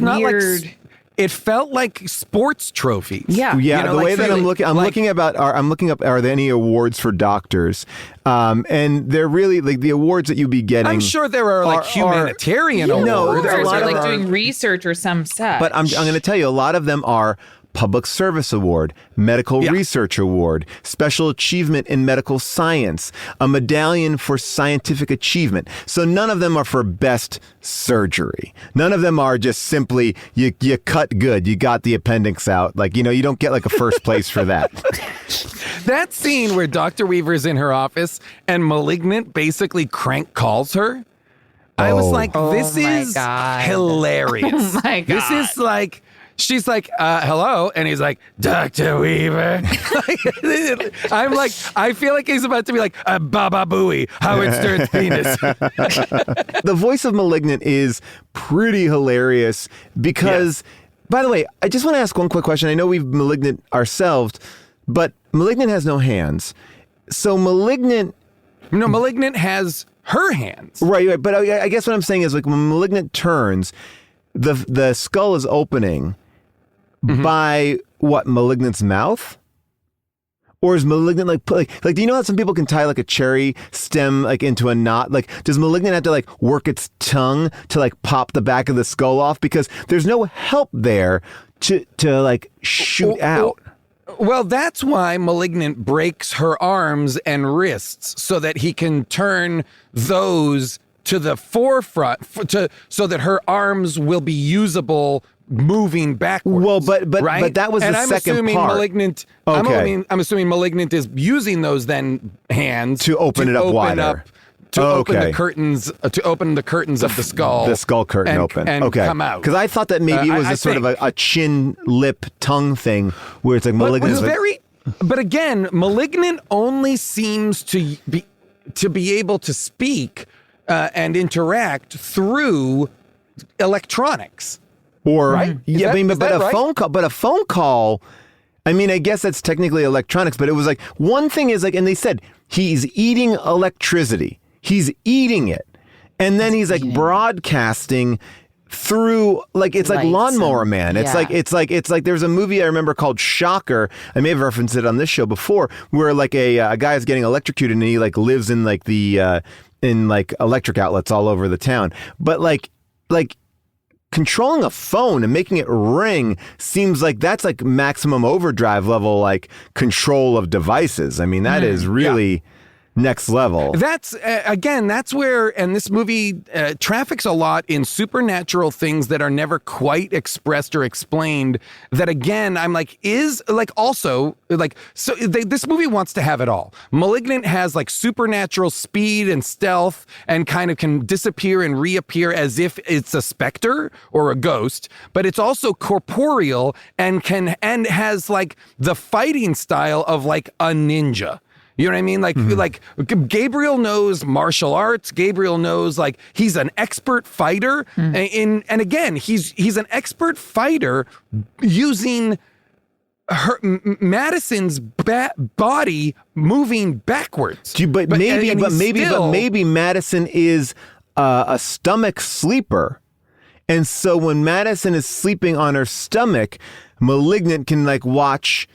not like. It felt like sports trophies. Yeah. The way that I'm looking up are there any awards for doctors? And they're really like the awards that you'd be getting. I'm sure there are humanitarian awards. No, there's a lot of doing research or some such. But I'm going to tell you, a lot of them are Public Service Award, Medical Research Award, Special Achievement in Medical Science, a Medallion for Scientific Achievement. So none of them are for best surgery. None of them are just simply, you cut good, you got the appendix out. Like, you don't get like a first place for that. That scene where Dr. Weaver's in her office and Malignant basically crank calls her. I was like, this is hilarious. Oh my God. This is like... She's like, hello. And he's like, Dr. Weaver. I'm like, I feel like he's about to be like, Baba Booey, Howard Stern's penis. The voice of Malignant is pretty hilarious because, by the way, I just want to ask one quick question. I know we've Malignant ourselves, but Malignant has no hands. So Malignant has her hands. Right. But I guess what I'm saying is like when Malignant turns, the skull is opening. By what, Malignant's mouth? Or is Malignant like do you know how some people can tie like a cherry stem like into a knot? Like, does Malignant have to like work its tongue to like pop the back of the skull off? Because there's no help there to like shoot out. Well, that's why Malignant breaks her arms and wrists so that he can turn those to the forefront so that her arms will be usable moving backwards. Well, but that was the second part. I'm assuming Malignant is using those then hands to open it up wider. Open the curtains of the skull. The skull curtain open. And come out. Because I thought that maybe it was sort of a chin, lip, tongue thing where it's like Malignant. But again, Malignant only seems to be able to speak and interact through electronics. Or right? But a phone call. I mean, I guess that's technically electronics, but it was like one thing is like, and they said he's eating electricity. He's eating it, and then he's like broadcasting through like it's like Lawnmower Man. It's like there's a movie I remember called Shocker. I may have referenced it on this show before, where like a guy is getting electrocuted and he like lives in like the in like electric outlets all over the town, but like. controlling a phone and making it ring seems like that's like maximum overdrive level, like control of devices. I mean, that is really next level. That's again, that's where, and this movie traffics a lot in supernatural things that are never quite expressed or explained. That again, I'm like, is like also like, so this movie wants to have it all. Malignant has like supernatural speed and stealth and kind of can disappear and reappear as if it's a specter or a ghost, but it's also corporeal and has like the fighting style of like a ninja. You know what I mean? Like Gabriel knows martial arts. Gabriel knows, like, he's an expert fighter. And again, he's an expert fighter using Madison's body moving backwards. But maybe Madison is a stomach sleeper. And so when Madison is sleeping on her stomach, Malignant can like watch,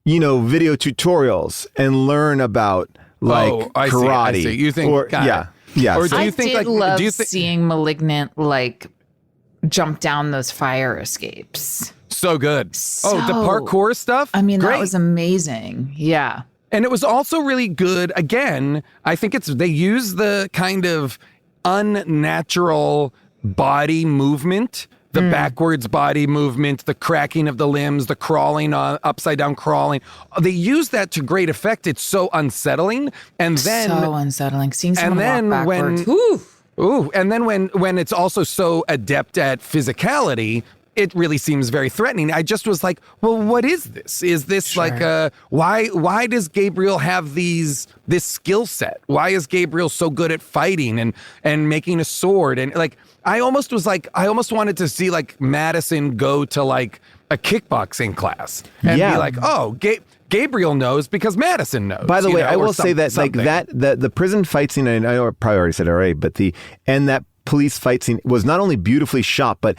you know, video tutorials and learn about like karate. I see. You think, or yeah. Or do you I think did like love do you think seeing Malignant like jump down those fire escapes. so good? The parkour stuff. I mean, great. that was amazing. Yeah. And it was also really good. Again, I think they use the kind of unnatural body movement, the backwards body movement, the cracking of the limbs, the crawling, upside down crawling. They use that to great effect. It's so unsettling. And then So unsettling. Seeing someone then walk backwards. and then when it's also so adept at physicality, it really seems very threatening. I just was like, well, what is this? Is this like why does Gabriel have this skill set? Why is Gabriel so good at fighting and making a sword? And like, I almost wanted to see like Madison go to like a kickboxing class and be like, oh, Gabriel knows because Madison knows. By the way, I will say that like the prison fight scene, and I know I probably already said it already, but that police fight scene was not only beautifully shot, but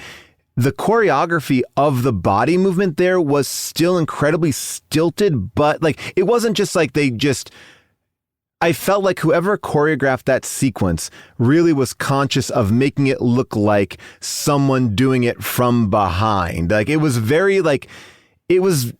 the choreography of the body movement there was still incredibly stilted, but like it wasn't just like I felt like whoever choreographed that sequence really was conscious of making it look like someone doing it from behind. Like it was very like it was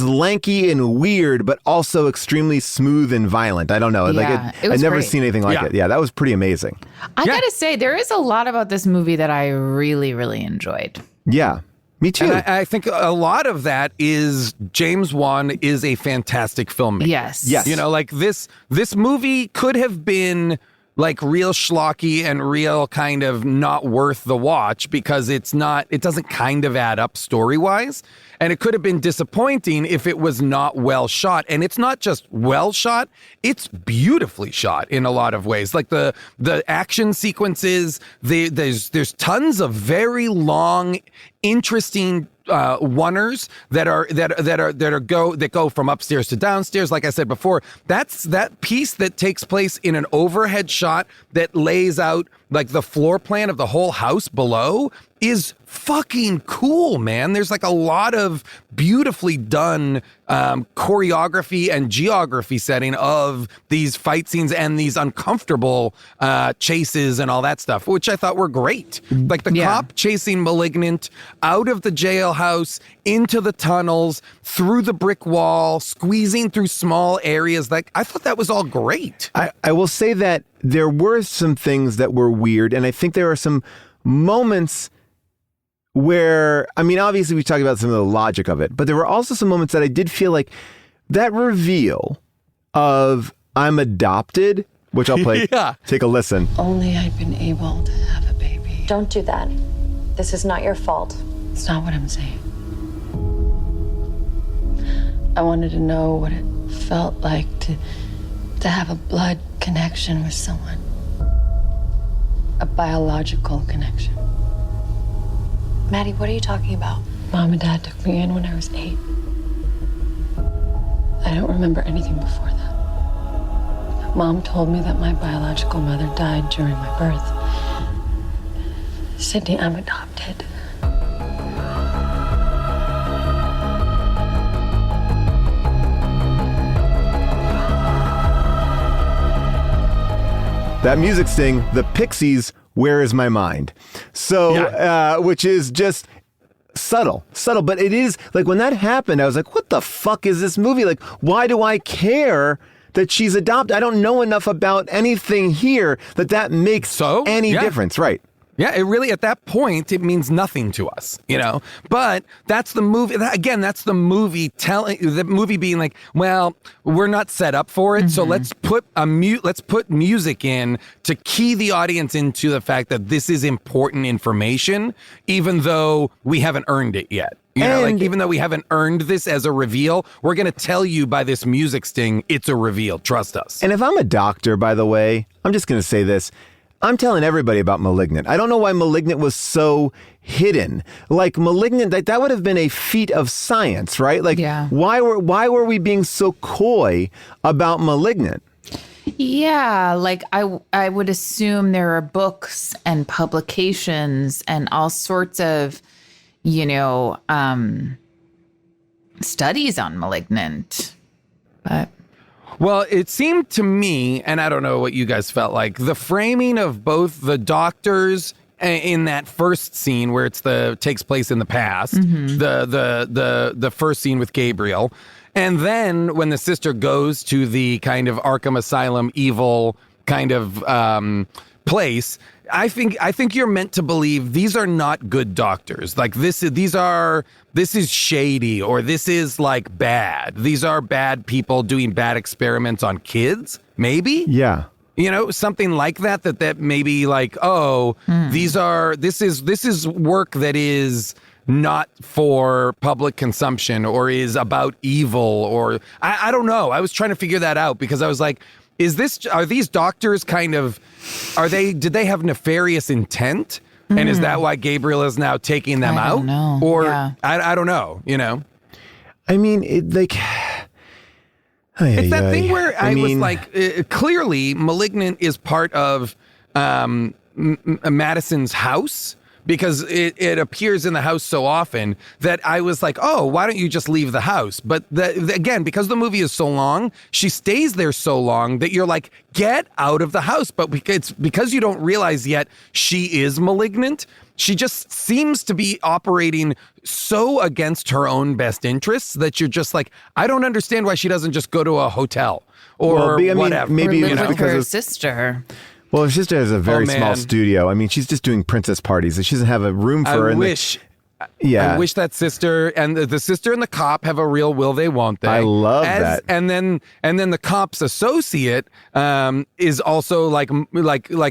lanky and weird, but also extremely smooth and violent. I don't know. Yeah, it I've was never great. seen anything like it. Yeah, that was pretty amazing. I gotta say, there is a lot about this movie that I really, really enjoyed. Yeah, me too. And I think a lot of that is James Wan is a fantastic filmmaker. Yes. You know, like this movie could have been like real schlocky and real kind of not worth the watch because it doesn't kind of add up story-wise. And it could have been disappointing if it was not well shot. And it's not just well shot, it's beautifully shot in a lot of ways. Like the action sequences, there's tons of very long, interesting oneers that go from upstairs to downstairs. Like I said before, that's that piece that takes place in an overhead shot that lays out like the floor plan of the whole house below is fucking cool, man. There's like a lot of beautifully done choreography and geography setting of these fight scenes and these uncomfortable chases and all that stuff, which I thought were great. Like the cop chasing Malignant out of the jailhouse, into the tunnels, through the brick wall, squeezing through small areas. Like I thought that was all great. I will say that there were some things that were weird, and I think there are some moments where, I mean, obviously we talked about some of the logic of it, but there were also some moments that I did feel like that reveal of I'm adopted, which I'll play. Take a listen. Only I'd been able to have a baby. Don't do that. This is not your fault. It's not what I'm saying. I wanted to know what it felt like to have a blood connection with someone. A biological connection. Maddie, what are you talking about? Mom and Dad took me in when I was 8. I don't remember anything before that. Mom told me that my biological mother died during my birth. Sydney, I'm adopted. That music sting, the Pixies where is my mind? So, which is just subtle, but it is like when that happened, I was like, what the fuck is this movie? Like, why do I care that she's adopted? I don't know enough about anything here that makes any difference. Right. Yeah, it really, at that point, it means nothing to us, you know? But that's the movie, again, that's the movie being like, well, we're not set up for it, so let's put music in to key the audience into the fact that this is important information, even though we haven't earned it yet. You know, like, even though we haven't earned this as a reveal, we're going to tell you by this music sting, it's a reveal, trust us. And if I'm a doctor, by the way, I'm just going to say this, I'm telling everybody about Malignant. I don't know why Malignant was so hidden. Like Malignant, that would have been a feat of science, right? Like, why were we being so coy about Malignant? Yeah, like I would assume there are books and publications and all sorts of, you know, studies on Malignant, but. Well, it seemed to me, and I don't know what you guys felt like, the framing of both the doctors in that first scene where takes place in the past, the first scene with Gabriel, and then when the sister goes to the kind of Arkham Asylum evil kind of place, I think you're meant to believe these are not good doctors. Like this is shady, or this is like bad. These are bad people doing bad experiments on kids, maybe? Yeah. You know, something like that maybe like, this is work that is not for public consumption or is about evil, or I don't know. I was trying to figure that out because I was like, are these doctors kind of, did they have nefarious intent? And is that why Gabriel is now taking them out? I don't know. Or I don't know, you know? I mean, it's that thing where I was like, clearly Malignant is part of Madison's house, because it appears in the house so often that I was like, oh, why don't you just leave the house? But again, because the movie is so long, she stays there so long that you're like, get out of the house. But because you don't realize yet she is malignant, she just seems to be operating so against her own best interests that you're just like, I don't understand why she doesn't just go to a hotel or whatever. Maybe or live with because her sister. Well, her sister has a very small studio. I mean, she's just doing princess parties. She doesn't have a room for her. I wish that sister and the sister and the cop have a real will they won't they. I love that. And then the cop's associate is also like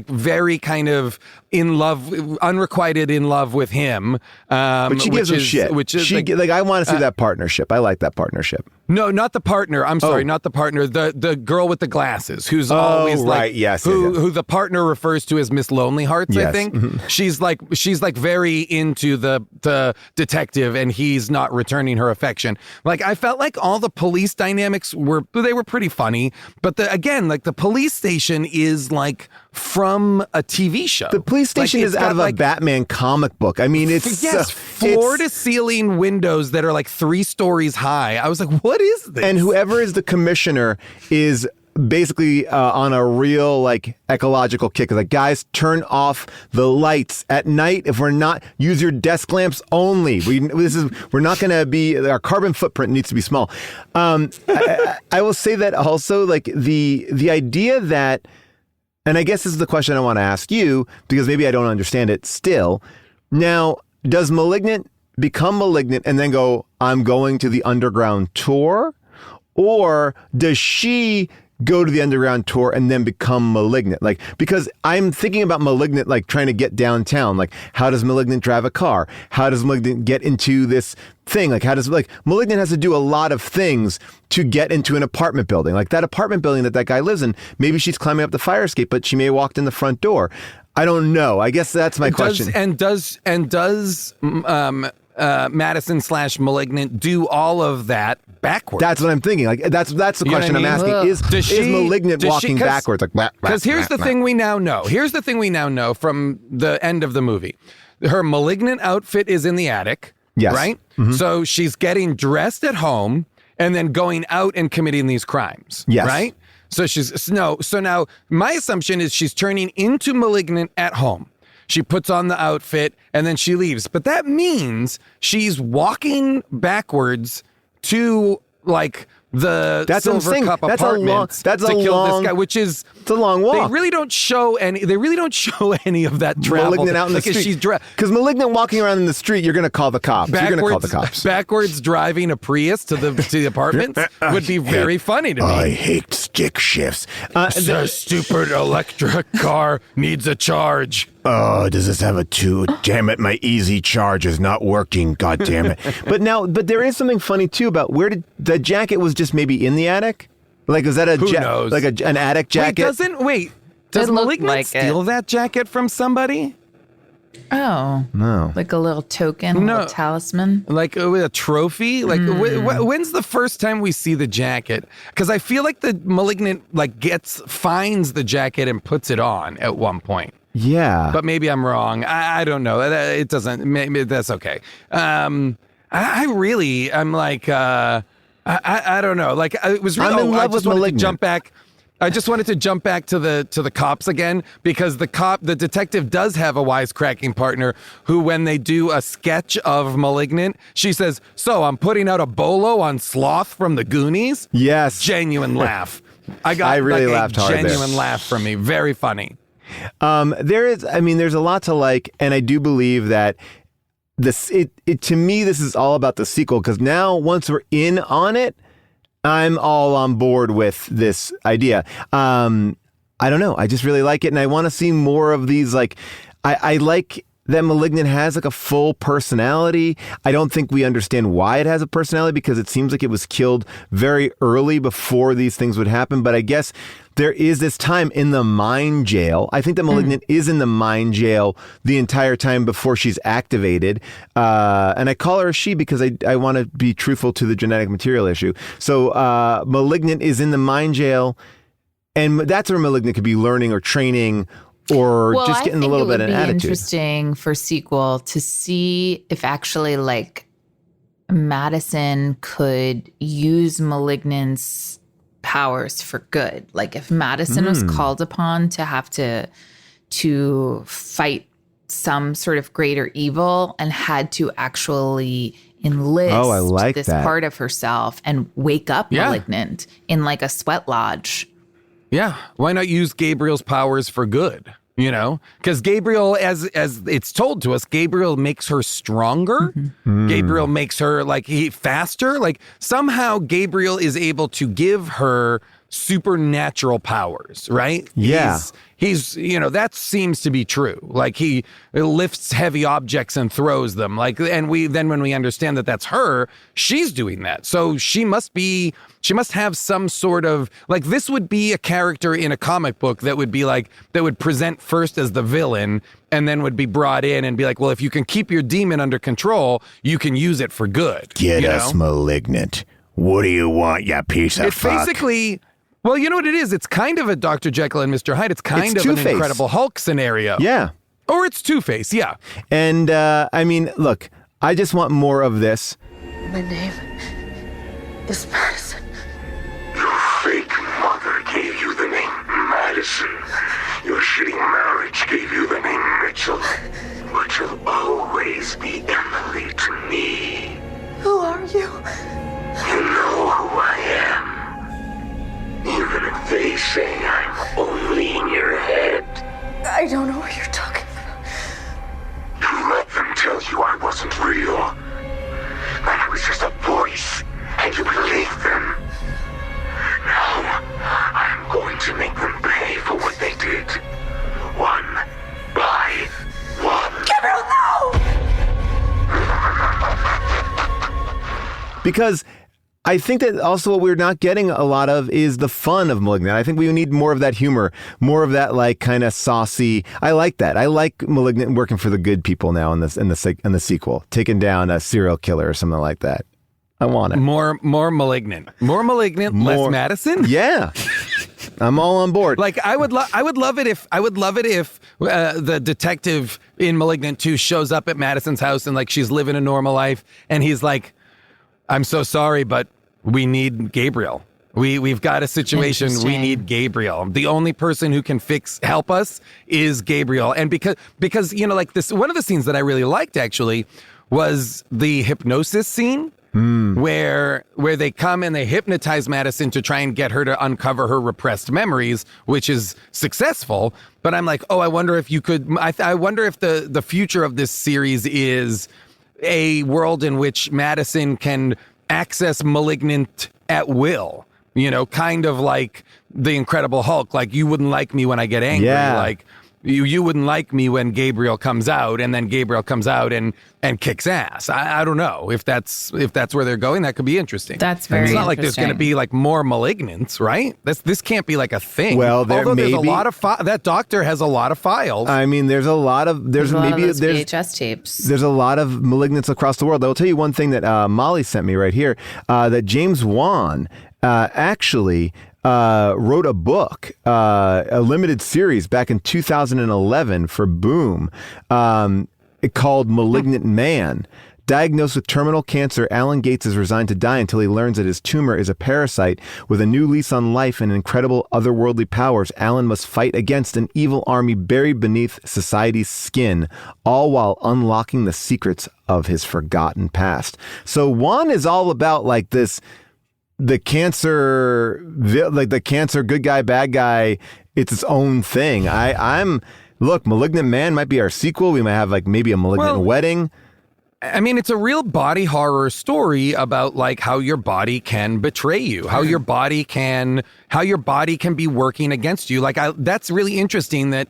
very kind of in love, unrequited in love with him. But she gives him shit. Which is I want to see that partnership. I like that partnership. No, not the partner. I'm sorry, not the partner. The girl with the glasses, who's always like, who the partner refers to as Miss Lonely Hearts. Yes. I think she's like very into the detective, and he's not returning her affection. Like I felt like all the police dynamics were pretty funny, but the police station is like from a TV show. The police station is out of a Batman comic book. I mean, it's floor to ceiling windows that are like 3 stories high. I was like, what is this? And whoever is the commissioner is basically on a real like ecological kick. Like, guys, turn off the lights at night. If we're not, use your desk lamps only. We're not going to be, our carbon footprint needs to be small. I will say that also, like the idea that, and I guess this is the question I want to ask you, because maybe I don't understand it still. Now, does Malignant become malignant and then go, I'm going to the underground tour? Or does she go to the underground tour and then become malignant? Like, because I'm thinking about Malignant, like trying to get downtown. Like, how does Malignant drive a car? How does Malignant get into this thing? Like, Malignant has to do a lot of things to get into an apartment building. Like that apartment building that guy lives in, maybe she's climbing up the fire escape, but she may have walked in the front door. I don't know. I guess that's my question. Does Madison/Malignant do all of that backwards? That's what I'm thinking. Like that's the question I'm asking. Is Malignant walking backwards? Like, because here's the thing we now know. Here's the thing we now know from the end of the movie. Her Malignant outfit is in the attic. Yes. Right? Mm-hmm. So she's getting dressed at home and then going out and committing these crimes. Yes. Right? So so now my assumption is she's turning into Malignant at home. She puts on the outfit and then she leaves. But that means she's walking backwards to like the Silver Cup apartments to kill this guy, which is it's a long walk. They really don't show any of that travel. Malignant out in the street. Because Malignant walking around in the street, you're going to call the cops. Backwards driving a Prius to the apartments would be very funny to me. I hate stick shifts. The stupid electric car needs a charge. Oh, does this have a 2? Damn it, my easy charge is not working. God damn it. But there is something funny too about where did the jacket was just maybe in the attic? Like, is that an attic jacket? Does Malignant steal that jacket from somebody? Oh. No. Like a little token, a little talisman? Like a trophy? Like, when's the first time we see the jacket? Because I feel like the Malignant finds the jacket and puts it on at one point. Yeah. But maybe I'm wrong. I don't know. It doesn't, maybe that's okay. I'm like, I don't know. Like, I was really, I'm in love with Malignant. I just wanted to jump back to the cops again, because the detective does have a wisecracking partner who, when they do a sketch of Malignant, she says, "So I'm putting out a bolo on Sloth from the Goonies." Yes. Genuine laugh. I really laughed hard there. Genuine laugh from me. Very funny. There's a lot to like, and I do believe that to me, this is all about the sequel, because now once we're in on it, I'm all on board with this idea. I don't know. I just really like it, and I want to see more of these. Like, I like that Malignant has like a full personality. I don't think we understand why it has a personality, because it seems like it was killed very early before these things would happen. But I guess there is this time in the mind jail. I think that Malignant is in the mind jail the entire time before she's activated. And I call her a she because I want to be truthful to the genetic material issue. So Malignant is in the mind jail, and that's where Malignant could be learning or training or just getting a little bit of an attitude. It would be interesting for sequel to see if actually like Madison could use Malignant's powers for good. Like if Madison was called upon to have to fight some sort of greater evil and had to actually enlist this part of herself and wake up Malignant in like a sweat lodge. Yeah. Why not use Gabriel's powers for good? You know, because Gabriel, as it's told to us, Gabriel makes her stronger. Gabriel makes her faster. Like somehow Gabriel is able to give her supernatural powers, right? Yeah. He's that seems to be true. Like he lifts heavy objects and throws them. Like, and when we understand that that's her, she's doing that. So she must have some sort of, like, this would be a character in a comic book that would present first as the villain and then would be brought in and be like, well, if you can keep your demon under control, you can use it for good. Get us Malignant. What do you want, you piece of fuck? It's basically, well, you know what it is? It's kind of a Dr. Jekyll and Mr. Hyde. It's kind of an Incredible Hulk scenario. Yeah. Or it's Two-Face, yeah. And, look, I just want more of this. My name is Madison. Your fake mother gave you the name Madison. Your shitty marriage gave you the name Mitchell. But you'll always be Emily to me. Who are you? You know who I am. Even if they say I'm only in your head. I don't know what you're talking about. You let them tell you I wasn't real. That I was just a voice, and you believed them. Now, I'm going to make them pay for what they did. One by one. Gabriel, no! Because I think that also what we're not getting a lot of is the fun of Malignant. I think we need more of that humor, more of that like kind of saucy. I like that. I like Malignant working for the good people now in the sequel, taking down a serial killer or something like that. I want it. More Malignant, less Madison. Yeah. I'm all on board. Like I would love it if the detective in Malignant 2 shows up at Madison's house and like she's living a normal life and he's like, I'm so sorry, but we need Gabriel. We've got a situation. We Interesting. need Gabriel. The only person who can help us is Gabriel. And because like this, one of the scenes that I really liked actually was the hypnosis scene. Where they come and they hypnotize Madison to try and get her to uncover her repressed memories, which is successful. But I'm like, I wonder if you could. I wonder if the future of this series is a world in which Madison can access Malignant at will. Kind of like the Incredible Hulk. Like, you wouldn't like me when I get angry. Yeah. Like, you wouldn't like me when Gabriel comes out, and then Gabriel comes out and kicks ass. I don't know if that's where they're going. That could be interesting. That's very It's not like there's going to interesting. be like more Malignants, right? This can't be like a thing. Well, there although there's may a be- lot of that doctor has a lot of files. I mean, there's a lot of There's a lot of those VHS tapes. There's a lot of Malignants across the world. I will tell you one thing that Molly sent me right here, that James Wan actually wrote a book, a limited series back in 2011 for Boom, called Malignant Man. Diagnosed with terminal cancer, Alan Gates is resigned to die until he learns that his tumor is a parasite. With a new lease on life and incredible otherworldly powers, Alan must fight against an evil army buried beneath society's skin, all while unlocking the secrets of his forgotten past. So Juan is all about like this, the cancer good guy, bad guy. It's its own thing. Look, Malignant Man might be our sequel. We might have like maybe a Malignant Wedding. I mean, it's a real body horror story about like how your body can betray you, how your body can be working against you. Like, that's really interesting that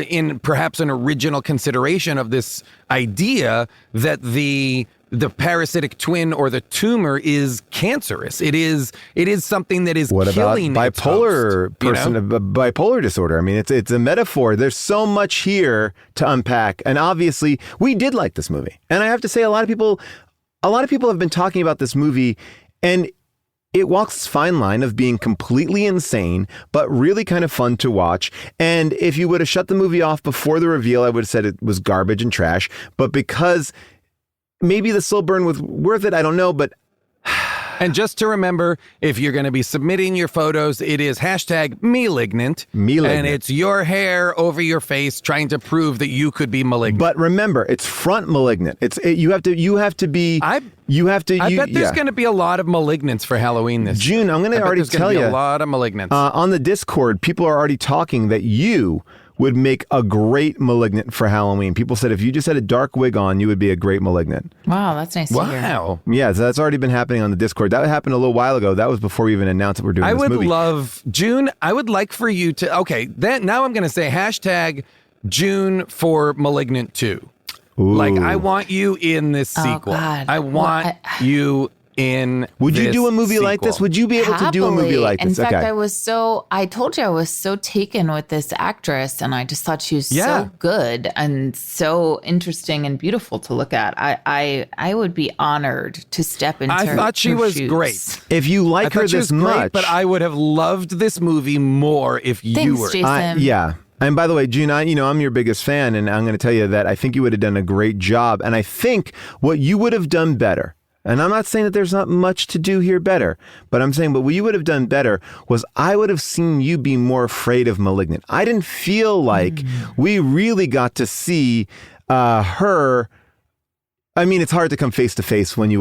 in perhaps an original consideration of this idea that the parasitic twin or the tumor is cancerous. It is something that is killing its bipolar host, bipolar disorder? I mean, it's a metaphor. There's so much here to unpack, and obviously, we did like this movie. And I have to say, a lot of people have been talking about this movie, and it walks this fine line of being completely insane, but really kind of fun to watch. And if you would have shut the movie off before the reveal, I would have said it was garbage and trash. But because maybe the slow burn was worth it, I don't know, but... And just to remember, if you're going to be submitting your photos, it is #Malignant. And it's your hair over your face trying to prove that you could be malignant. But remember, it's front malignant. You have to be... I bet there's going to be a lot of Malignants for Halloween this June, I'm going to already tell you. A lot of Malignants. On the Discord, people are already talking that you would make a great Malignant for Halloween. People said if you just had a dark wig on, you would be a great Malignant. Wow, that's nice to hear. Wow. Yeah, so that's already been happening on the Discord. That happened a little while ago. That was before we even announced that we're doing this movie. I would love, June, I would like for you to, now I'm going to say #June for Malignant 2. Ooh. Like, I want you in this sequel. God. I want you in Would you do a movie like this? Would you be able to do a movie like this? In fact, I told you I was so taken with this actress, and I just thought she was so good and so interesting and beautiful to look at. I would be honored to step into I thought she was shoes. great. If you like her this much. But I would have loved this movie more if you were. Jason. Yeah. And by the way, June, I'm your biggest fan, and I'm going to tell you that I think you would have done a great job. And I think what you would have done better, and I'm not saying that there's not much to do here better, but I'm saying, but what you would have done better was I would have seen you be more afraid of Malignant. I didn't feel like we really got to see her. I mean, it's hard to come face to face when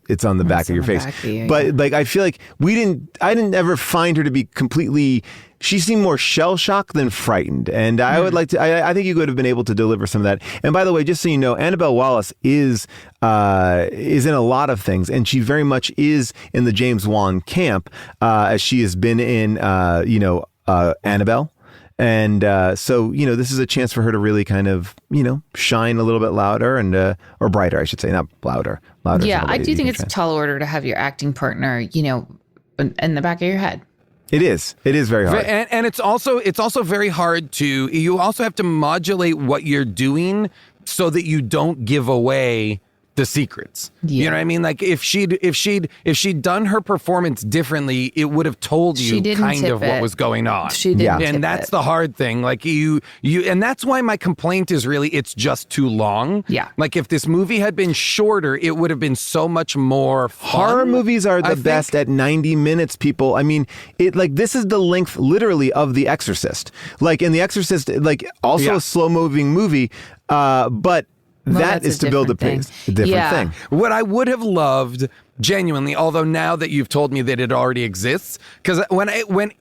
it's on the back of your face. But like, I feel like I didn't ever find her to be completely, she seemed more shell shocked than frightened. And I would like to, I think you could have been able to deliver some of that. And by the way, just so you know, Annabelle Wallis is in a lot of things, and she very much is in the James Wan camp, as she has been in, Annabelle. And so, this is a chance for her to really kind of, shine a little bit louder and or brighter, I should say, not louder. Louder. Yeah, I do think it's a tall order to have your acting partner, in the back of your head. It is very hard. And it's also very hard you also have to modulate what you're doing so that you don't give away the secrets. Yeah. You know what I mean? Like if she'd done her performance differently, it would have told She you didn't kind tip of what it. was going on. She didn't Yeah. tip And that's it. the hard thing. Like you, and that's why my complaint is really it's just too long. Yeah. Like if this movie had been shorter, it would have been so much more fun. Horror movies are I the think. best at 90 minutes, people. I mean, this is the length literally of The Exorcist. Like in The Exorcist, like also Yeah. a slow moving movie, but that that's is a to build the different pace. thing. A different Yeah. thing. What I would have loved, genuinely, although now that you've told me that it already exists, because when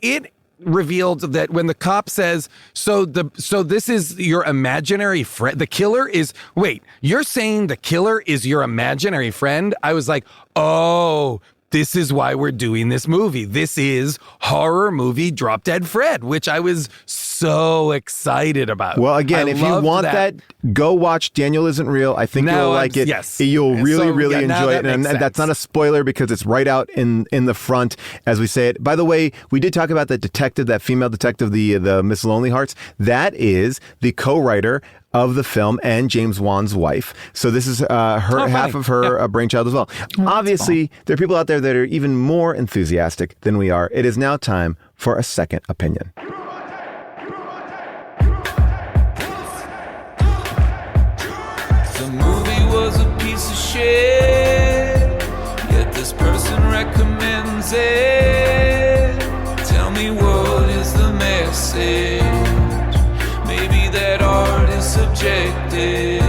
it revealed that when the cop says, so this is your imaginary friend, the killer is, wait, you're saying the killer is your imaginary friend? I was like, oh, this is why we're doing this movie. This is horror movie Drop Dead Fred, which I was so excited about. Well, again, I if you loved want that, go watch Daniel Isn't Real. I think Now you'll I'm- like it. yes. You'll really, So, really yeah, now enjoy that it. And makes that's sense. not a spoiler because it's right out in the front as we say it. By the way, we did talk about the detective, that female detective, the Miss Lonely Hearts. That is the co-writer of the film and James Wan's wife. So this is half of her brainchild as well. Obviously, there are people out there that are even more enthusiastic than we are. It is now time for a second opinion. The movie was a piece of shit, yet this person recommends it. Tell me what is the message? Maybe that art is subjective.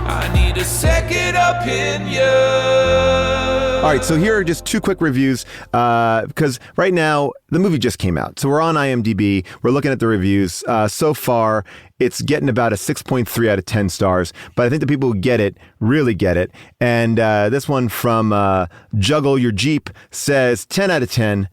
I need a second opinion. All right, so here are just two quick reviews because right now the movie just came out. So we're on IMDb. We're looking at the reviews. So far, it's getting about a 6.3 out of 10 stars. But I think the people who get it really get it. And this one from Juggle Your Jeep says 10 out of 10.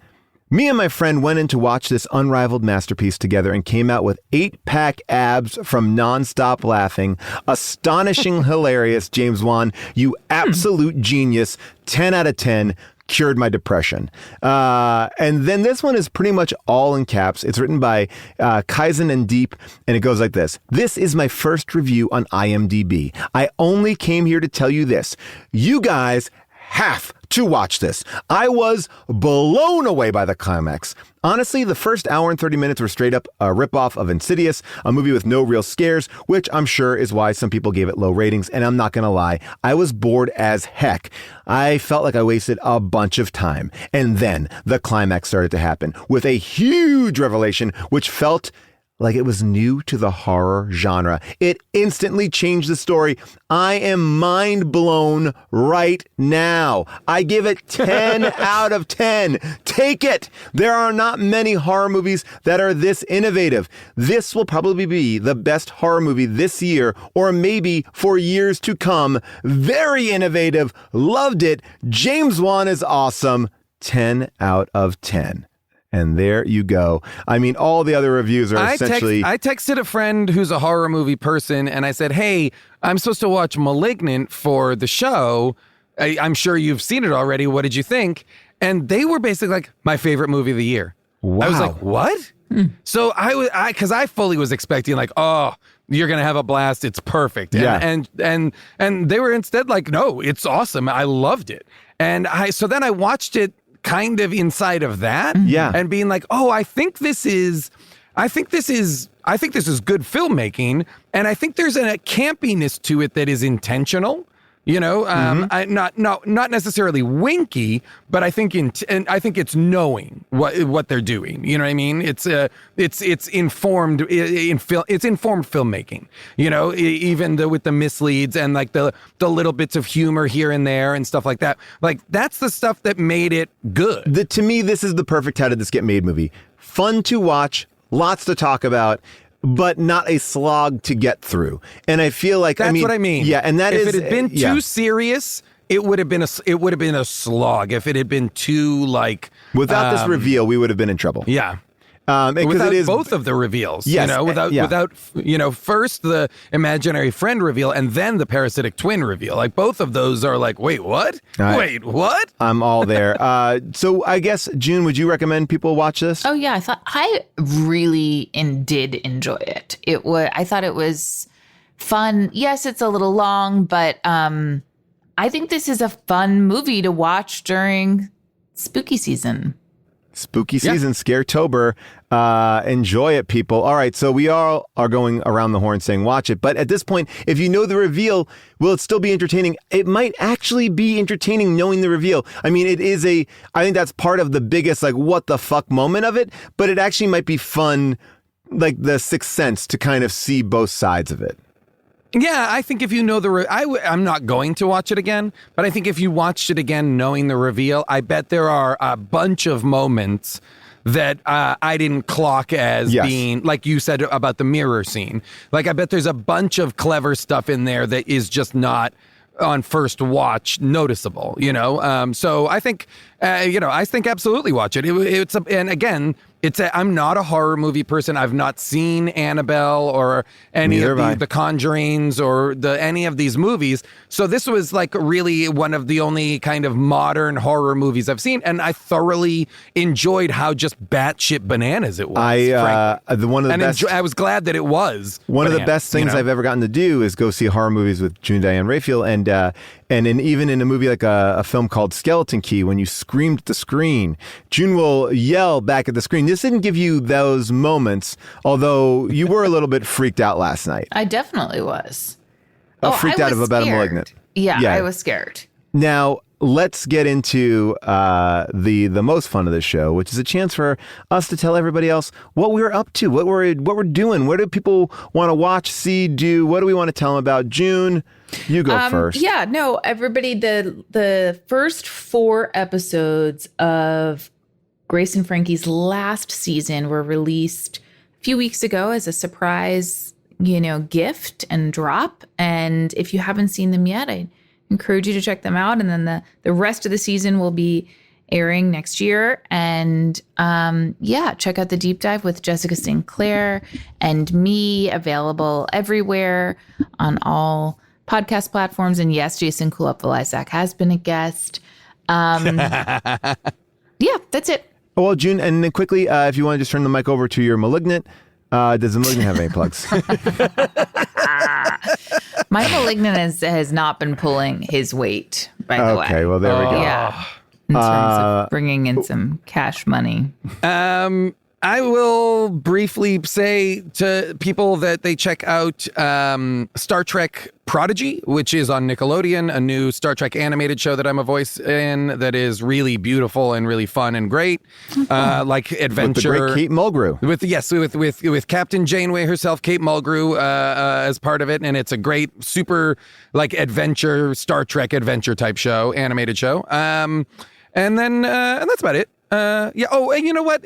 Me and my friend went in to watch this unrivaled masterpiece together and came out with 8-pack abs from nonstop laughing. Astonishing, hilarious, James Wan. You absolute genius. 10 out of 10. Cured my depression. And then this one is pretty much all in caps. It's written by Kaizen and Deep, and it goes like this. This is my first review on IMDb. I only came here to tell you this. You guys have to watch this. I was blown away by the climax. Honestly, the first hour and 30 minutes were straight up a ripoff of Insidious, a movie with no real scares, which I'm sure is why some people gave it low ratings, and I'm not gonna lie, I was bored as heck. I felt like I wasted a bunch of time. And then the climax started to happen with a huge revelation, which felt like it was new to the horror genre. It instantly changed the story. I am mind blown right now. I give it 10 out of 10. Take it. There are not many horror movies that are this innovative. This will probably be the best horror movie this year, or maybe for years to come. Very innovative. Loved it. James Wan is awesome. 10 out of 10. And there you go. I mean, all the other reviews are essentially... I texted a friend who's a horror movie person, and I said, hey, I'm supposed to watch Malignant for the show. I'm sure you've seen it already. What did you think? And they were basically like, my favorite movie of the year. Wow. I was like, what? So because I fully was expecting like, oh, you're going to have a blast. It's perfect. And they were instead like, no, it's awesome. I loved it. So then I watched it kind of inside of that, and being like, oh, I think this is good filmmaking, and I think there's a campiness to it that is intentional. You know, not necessarily winky, but I think it's knowing what they're doing. You know what I mean? It's informed it's informed filmmaking. You know, even with the misleads and like the little bits of humor here and there and stuff like that. Like that's the stuff that made it good. To me, this is the perfect How Did This Get Made movie. Fun to watch, lots to talk about, but not a slog to get through. And I feel like that's what I mean. Yeah, and that if is it had been too serious, it would have been a slog. If it had been too like without this reveal, we would have been in trouble. Yeah. Without it is both of the reveals, yes, without first the imaginary friend reveal and then the parasitic twin reveal. Like both of those are like, wait, what? Wait, what? I'm all there. So I guess, June, would you recommend people watch this? Oh yeah, I really did enjoy it. I thought it was fun. Yes, it's a little long, but I think this is a fun movie to watch during spooky season. Spooky season, Scaretober. Enjoy it, people. All right, so we all are going around the horn saying watch it. But at this point, if you know the reveal, will it still be entertaining? It might actually be entertaining knowing the reveal. I mean, I think that's part of the biggest, like, what the fuck moment of it. But it actually might be fun, like the Sixth Sense, to kind of see both sides of it. Yeah, I think if you know I'm not going to watch it again, but I think if you watched it again knowing the reveal, I bet there are a bunch of moments that I didn't clock as being, like you said about the mirror scene. Like, I bet there's a bunch of clever stuff in there that is just not on first watch noticeable, you know? So I think, I think absolutely watch it. And again, I'm not a horror movie person. I've not seen Annabelle or any of the Conjurings or any of these movies. So this was like really one of the only kind of modern horror movies I've seen. And I thoroughly enjoyed how just batshit bananas it was. I was glad that it was. One of the best things I've ever gotten to do is go see horror movies with June Diane Raphael. And even in a movie like a film called Skeleton Key, when you screamed at the screen, June will yell back at the screen. This didn't give you those moments, although you were a little bit freaked out last night. I definitely was. Freaked out about a Malignant. Yeah, I was scared. Now, let's get into the most fun of the show, which is a chance for us to tell everybody else what we're up to, what we're doing. What do people want to watch, see, do? What do we want to tell them about? June, you go first. Yeah, no, everybody, the first 4 episodes of Grace and Frankie's last season were released a few weeks ago as a surprise, gift and drop. And if you haven't seen them yet, I encourage you to check them out. And then the rest of the season will be airing next year. And check out the deep dive with Jessica St. Clair and me, available everywhere on all podcast platforms. And yes, Jason Kulop-Vilizak has been a guest. Yeah, that's it. Well, June, and then quickly, if you want to just turn the mic over to your Malignant, does the Malignant have any plugs? My Malignant has not been pulling his weight, by the way. Okay, well, there we go. Yeah, in terms of bringing in some cash money. I will briefly say to people that they check out Star Trek Prodigy, which is on Nickelodeon, a new Star Trek animated show that I'm a voice in that is really beautiful and really fun and great. Like adventure. With the great Kate Mulgrew. With Captain Janeway herself, Kate Mulgrew, as part of it. And it's a great, super like adventure, Star Trek adventure type show, animated show. And that's about it. Yeah. Oh, and you know what?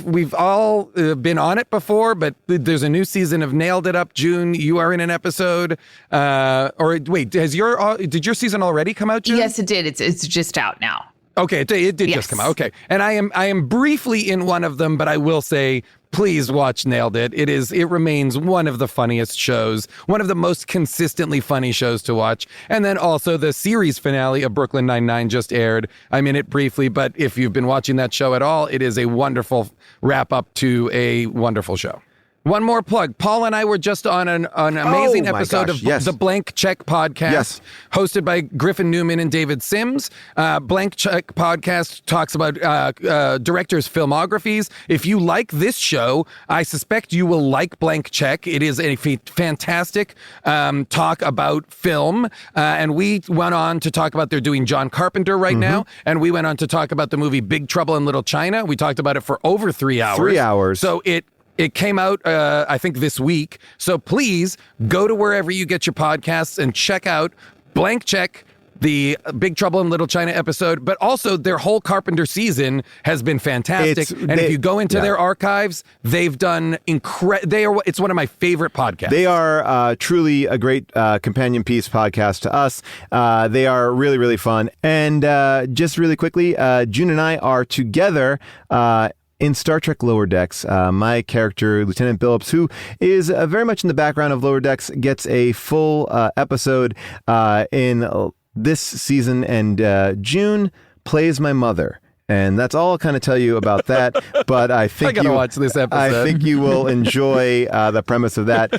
We've all been on it before, but there's a new season of Nailed It Up. June, you are in an episode. Or wait, did your season already come out, June? Yes, it did. It's just out now. Okay, it did just come out. Okay, and I am briefly in one of them, but I will say, please watch Nailed It. It remains one of the funniest shows, one of the most consistently funny shows to watch. And then also the series finale of Brooklyn Nine-Nine just aired. I'm in it briefly, but if you've been watching that show at all, it is a wonderful wrap up to a wonderful show. One more plug. Paul and I were just on an amazing episode of the Blank Check podcast, hosted by Griffin Newman and David Sims. Blank Check podcast talks about directors' filmographies. If you like this show, I suspect you will like Blank Check. It is a fantastic talk about film. And we went on to talk about, they're doing John Carpenter right now. And we went on to talk about the movie Big Trouble in Little China. We talked about it for over 3 hours. 3 hours. So it came out, I think, this week. So please go to wherever you get your podcasts and check out Blank Check, the Big Trouble in Little China episode. But also their whole Carpenter season has been fantastic. If you go into their archives, they've done it's one of my favorite podcasts. They are truly a great companion piece podcast to us. They are really, really fun. And just really quickly, June and I are together in Star Trek Lower Decks. My character, Lieutenant Billups, who is very much in the background of Lower Decks, gets a full episode in this season, and June plays my mother. And that's all I'll kind of tell you about that. But I think I gotta watch this episode. I think you will enjoy the premise of that.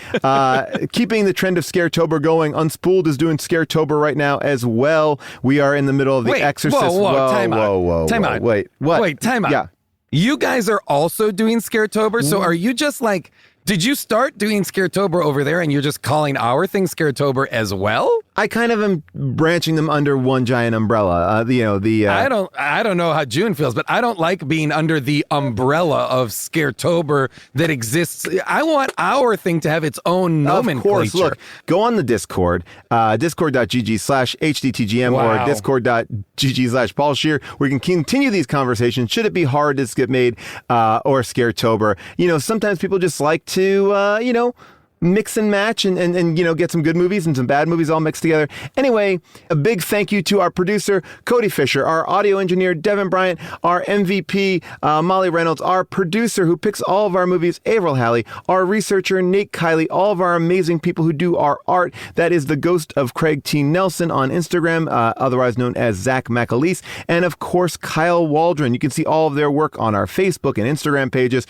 Keeping the trend of Scaretober going, Unspooled is doing Scaretober right now as well. We are in the middle of The Exorcist. Time out. Wait, what? Wait, time out. Yeah. You guys are also doing Scaretober, so are you just like, did you start doing Scaretober over there and you're just calling our thing Scaretober as well? I kind of am branching them under one giant umbrella. I don't know how June feels, but I don't like being under the umbrella of Scaretober that exists. I want our thing to have its own nomenclature. Of course, look, go on the Discord, discord.gg/hdtgm or discord.gg/Paul Scheer, where you can continue these conversations. Should it be hard to get made or Scaretober? Sometimes people just like to, mix and match and get some good movies and some bad movies all mixed together. Anyway, a big thank you to our producer, Cody Fisher, our audio engineer, Devin Bryant, our MVP, Molly Reynolds, our producer who picks all of our movies, Avril Halley, our researcher, Nate Kiley, all of our amazing people who do our art. That is the ghost of Craig T. Nelson on Instagram, otherwise known as Zach McAleese, and of course, Kyle Waldron. You can see all of their work on our Facebook and Instagram pages.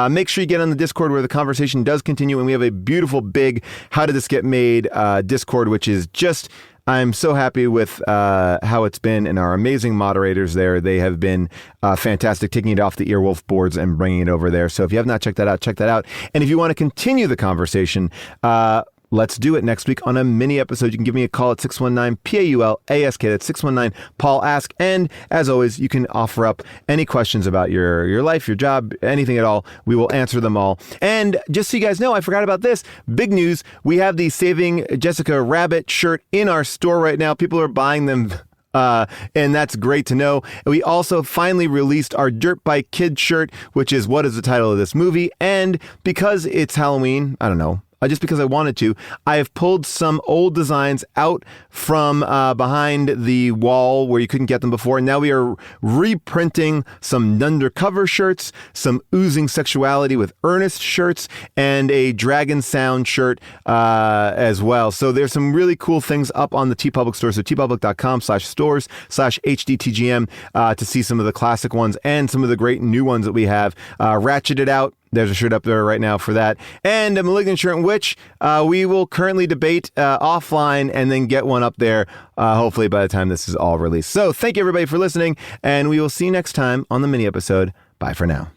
Make sure you get on the Discord where the conversation does continue, and we have a beautiful big How Did This Get Made Discord, which is just, I'm so happy with how it's been, and our amazing moderators there. They have been fantastic, taking it off the Earwolf boards and bringing it over there. So if you have not checked that out, check that out. And if you want to continue the conversation, let's do it next week on a mini episode. You can give me a call at 619-PAUL-ASK. That's 619-PAUL-ASK. And as always, you can offer up any questions about your life, your job, anything at all. We will answer them all. And just so you guys know, I forgot about this. Big news. We have the Saving Jessica Rabbit shirt in our store right now. People are buying them. And that's great to know. We also finally released our Dirt Bike Kid shirt, which is what is the title of this movie. And because it's Halloween, I don't know, just because I wanted to, I have pulled some old designs out from behind the wall where you couldn't get them before. And now we are reprinting some Undercover shirts, some Oozing Sexuality with Ernest shirts, and a Dragon Sound shirt as well. So there's some really cool things up on the TeePublic store. So tpublic.com/stores/HDTGM to see some of the classic ones and some of the great new ones that we have. Ratcheted Out. There's a shirt up there right now for that. And a Malignant shirt, which we will currently debate offline and then get one up there, hopefully by the time this is all released. So thank you everybody for listening, and we will see you next time on the mini episode. Bye for now.